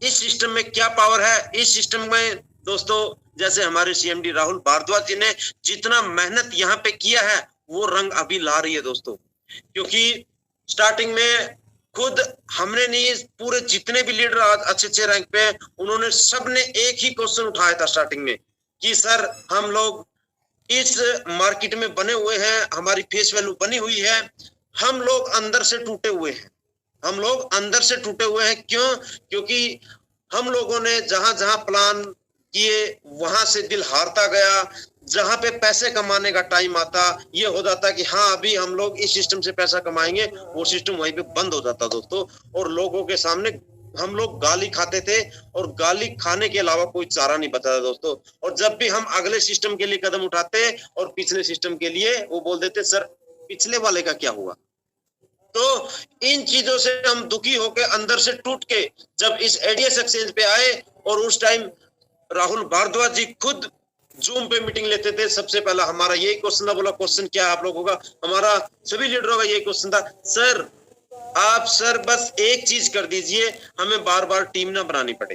इस सिस्टम में क्या पावर है, इस सिस्टम में दोस्तों जैसे हमारे सीएमडी राहुल भारद्वाज जी ने जितना मेहनत यहाँ पे किया है वो रंग अभी ला रही है दोस्तों। क्योंकि स्टार्टिंग में खुद हमने नहीं, पूरे जितने भी लीडर आज अच्छे रैंक पे उन्होंने सबने एक ही क्वेश्चन उठाया था स्टार्टिंग में कि सर हम लोग इस मार्केट में बने हुए हैं, हमारी फेस वैल्यू बनी हुई है, हम लोग अंदर से टूटे हुए हैं, हम लोग अंदर से टूटे हुए हैं। क्यों? क्योंकि हम लोगों ने जहां जहां प्लान किए वहां से दिल हारता गया, जहां पे पैसे कमाने का टाइम आता ये हो जाता कि हाँ अभी हम लोग इस सिस्टम से पैसा कमाएंगे, वो सिस्टम वहीं पे बंद हो जाता दोस्तों। और लोगों के सामने हम लोग गाली खाते थे और गाली खाने के अलावा कोई चारा नहीं बचा था दोस्तों। और जब भी हम अगले सिस्टम के लिए कदम उठाते और पिछले सिस्टम के लिए, वो बोल देते सर पिछले वाले का क्या हुआ। तो इन चीजों से हम दुखी होके अंदर से टूट के जब इस एडीएस एक्सचेंज पे आए, और उस टाइम राहुल भारद्वाज जी खुद जूम पे मीटिंग लेते थे, सबसे पहला हमारा यही क्वेश्चन था, बोला क्वेश्चन क्या है आप लोगों का, हमारा सभी लीडरों का यही क्वेश्चन था, सर आप सर बस एक चीज कर दीजिए, हमें बार बार टीम ना बनानी पड़े।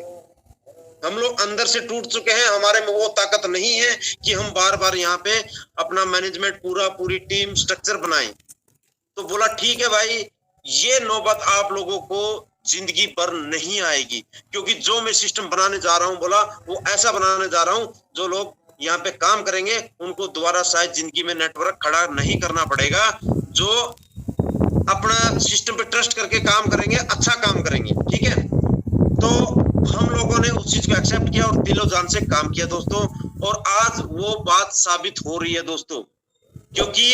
हम लोग अंदर से टूट चुके हैं, हमारे में वो ताकत नहीं है कि हम बार बार यहाँ पे अपना मैनेजमेंट पूरी टीम स्ट्रक्चर बनाएं। तो बोला ठीक है भाई, ये नौबत आप लोगों को जिंदगी भर नहीं आएगी, क्योंकि जो मैं सिस्टम बनाने जा रहा हूँ, बोला वो ऐसा बनाने जा रहा हूँ जो लोग यहाँ पे काम करेंगे उनको दोबारा शायद जिंदगी में नेटवर्क खड़ा नहीं करना पड़ेगा, जो अपना सिस्टम पे ट्रस्ट करके काम करेंगे, अच्छा काम करेंगे, ठीक है। तो हम लोगों ने उस चीज को एक्सेप्ट किया और दिलो जान से काम किया दोस्तों, और आज वो बात साबित हो रही है दोस्तों, क्योंकि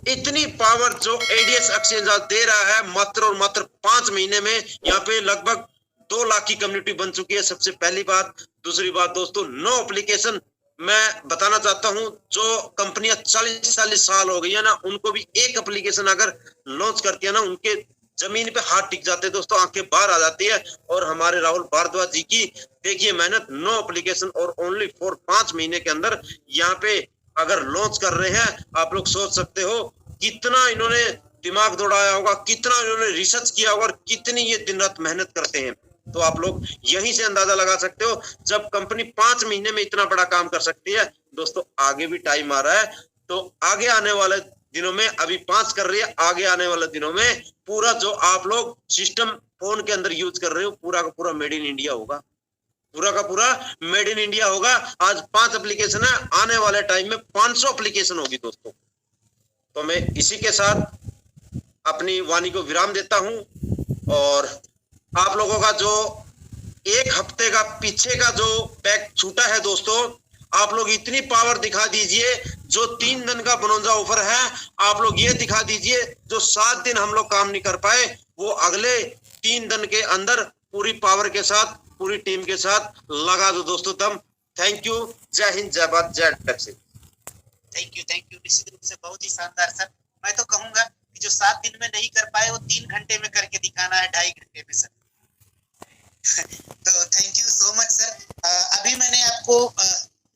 इतनी पावर जो एडीएस एक्सचेंज दे रहा है मात्र और मात्र 5 महीने में, यहाँ पे लगभग 2 लाख की कम्युनिटी बन चुकी है, सबसे पहली बात। दूसरी बात दोस्तों, 9 एप्लीकेशन मैं बताना चाहता हूं, जो कंपनियां 40-40 साल हो गई है ना, उनको भी एक एप्लीकेशन अगर लॉन्च करती है ना, उनके जमीन पे हाथ टिक जाते हैं दोस्तों, आंखें बाहर आ जाती है। और हमारे राहुल भारद्वाज जी की देखिए मेहनत, 9 एप्लीकेशन और ओनली 4-5 महीने के अंदर यहाँ पे अगर लॉन्च कर रहे हैं, आप लोग सोच सकते हो कितना इन्होंने दिमाग दौड़ाया होगा, कितना इन्होंने रिसर्च किया होगा और कितनी ये दिन रात मेहनत करते हैं। तो आप लोग यहीं से अंदाजा लगा सकते हो, जब कंपनी 5 महीने में इतना बड़ा काम कर सकती है दोस्तों, आगे भी टाइम आ रहा है। तो आगे आने वाले दिनों में, अभी 5 कर रही है, आगे आने वाले दिनों में पूरा जो आप लोग सिस्टम फोन के अंदर यूज कर रहे हो, पूरा का पूरा मेड इन इंडिया होगा। पूरा का पूरा मेड इन इंडिया होगा। आज 5 एप्लीकेशन है, आने वाले टाइम में 500 एप्लीकेशन होगी दोस्तों। तो मैं इसी के साथ अपनी वाणी को विराम देता हूं और आप लोगों का जो एक हफ्ते का पीछे का जो बैक छूटा है दोस्तों, आप लोग इतनी पावर दिखा दीजिए। जो 3 दिन का बोनंजा ऑफर है, आप लोग ये दिखा दीजिए। जो 7 दिन हम लोग काम नहीं कर पाए, वो अगले 3 दिन के अंदर पूरी पावर के साथ, पूरी टीम के साथ लगा दो दोस्तों दम। Thank you. जय हिंद, जय भारत, जय टैक्सी। थैंक यू निश्चित रूप से बहुत ही शानदार सर। मैं तो कहूंगा कि जो 7 दिन में नहीं कर पाए वो 3 घंटे में करके दिखाना है, 2.5 घंटे में सर। तो thank you so much sir. अभी मैंने आपको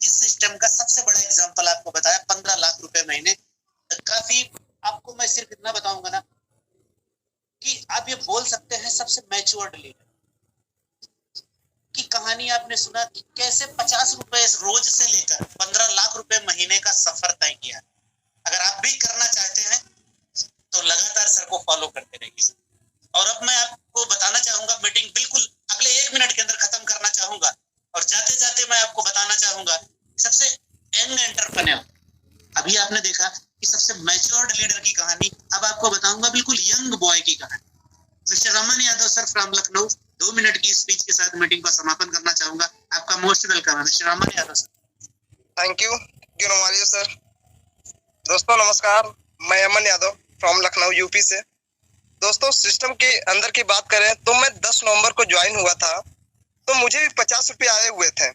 इस सिस्टम का सबसे बड़ा एग्जांपल आपको बताया, 15 लाख रुपए महीने। काफी आपको मैं सिर्फ इतना बताऊंगा ना कि आप ये बोल सकते हैं सबसे मैच्योर्ड लीडर की कहानी आपने सुना कि कैसे 50 रुपए रोज से लेकर 15 लाख रुपए महीने का सफर तय किया। अगर आप भी करना चाहते हैं तो लगातार सर को फॉलो करते रहिए सर। और अब मैं आपको बताना चाहूंगा, मीटिंग बिल्कुल अगले 1 मिनट के अंदर खत्म करना चाहूंगा। और जाते जाते मैं आपको बताना चाहूंगा सबसे यंग एंटरप्रेन्योर, अभी आपने देखा कि सबसे मैच्योर्ड लीडर की कहानी, अब आपको बताऊंगा बिल्कुल यंग बॉय की कहानी। Mister Raman Yadav sir from Lucknow, 2 minute की स्पीच के साथ मीटिंग का समापन करना चाहूंगा। आपका मोस्ट वेलकम है mister Raman Yadav sir. Thank you Romario sir. दोस्तों नमस्कार, मैं अमन यादव फ्रॉम लखनऊ यूपी से। दोस्तों सिस्टम के अंदर की बात करें तो मैं 10 नवंबर को ज्वाइन हुआ था, तो मुझे भी 50 रुपये आए हुए थे।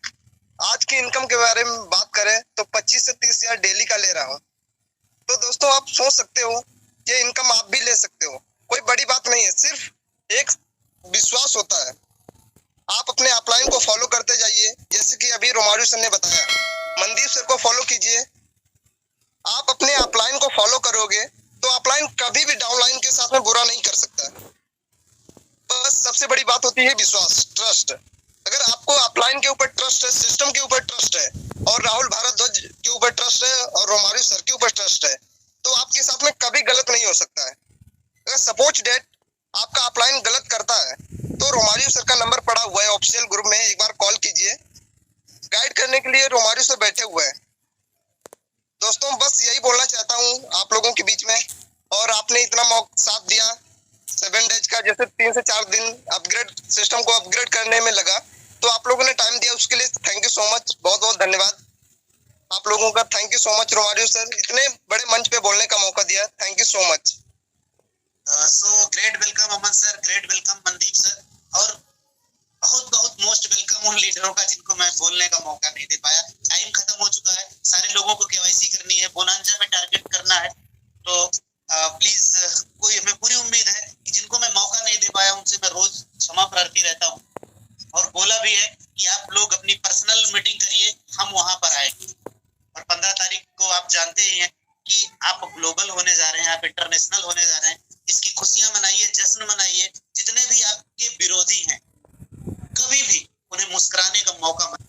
आज की इनकम के बारे में बात करें तो 25 से 30 हजार डेली का ले रहा हूँ। तो दोस्तों आप सोच सकते हो कि इनकम आप भी ले सकते हो, कोई बड़ी बात नहीं है, सिर्फ एक विश्वास होता है। आप अपने अपलाइन को फॉलो करते जाइए, जैसे कि अभी रोमारियो सर ने बताया, मनदीप सर को फॉलो कीजिए। आप अपने अपलाइन को फॉलो करोगे तो अपलाइन कभी भी डाउनलाइन के साथ में बुरा नहीं कर सकता। बस सबसे बड़ी बात होती है विश्वास, ट्रस्ट। अगर आपको अपलाइन के ऊपर ट्रस्ट है, सिस्टम के ऊपर ट्रस्ट है, और राहुल भारद्वाज के ऊपर ट्रस्ट है, और रोमारियो सर के ऊपर ट्रस्ट है, तो आपके साथ में कभी गलत नहीं हो सकता है। अगर सपोज डेट आपका अपलाइन गलत करता है तो रोमारियो सर का नंबर पड़ा हुआ है ऑफिशियल ग्रुप में, एक बार कॉल कीजिए। गाइड करने के लिए रोमारियो सर बैठे हुए हैं। दोस्तों बस यही बोलना चाहता हूँ आप लोगों के बीच में, और आपने इतना साथ दिया 7 डेज का, जैसे 3 से 4 दिन अपग्रेड सिस्टम को अपग्रेड करने में लगा, तो आप लोगों ने टाइम दिया, उसके लिए थैंक यू सो मच, बहुत बहुत धन्यवाद आप लोगों का। Thank you so much Romario sir, इतने बड़े मंच पे बोलने का मौका दिया, thank you so much. So great welcome Aman sir, great welcome Mandeep sir, और बहुत बहुत मोस्ट वेलकम उन लीडरों का जिनको मैं बोलने का मौका नहीं दे पाया। टाइम खत्म हो चुका है, सारे लोगों को केवाईसी करनी है, बोनांजा में टारगेट करना है, तो प्लीज कोई, हमें पूरी उम्मीद है कि जिनको मैं मौका नहीं दे पाया उनसे मैं रोज क्षमा प्रार्थी रहता हूँ। और बोला भी है कि आप लोग अपनी पर्सनल मीटिंग करिए, हम वहां पर आएंगे। और 15 तारीख को आप जानते ही हैं कि आप ग्लोबल होने जा रहे हैं, आप इंटरनेशनल होने जा रहे हैं। इसकी खुशियां मनाइए, जश्न मनाइए। जितने भी आपके विरोधी हैं, कभी भी उन्हें मुस्कुराने का मौका मत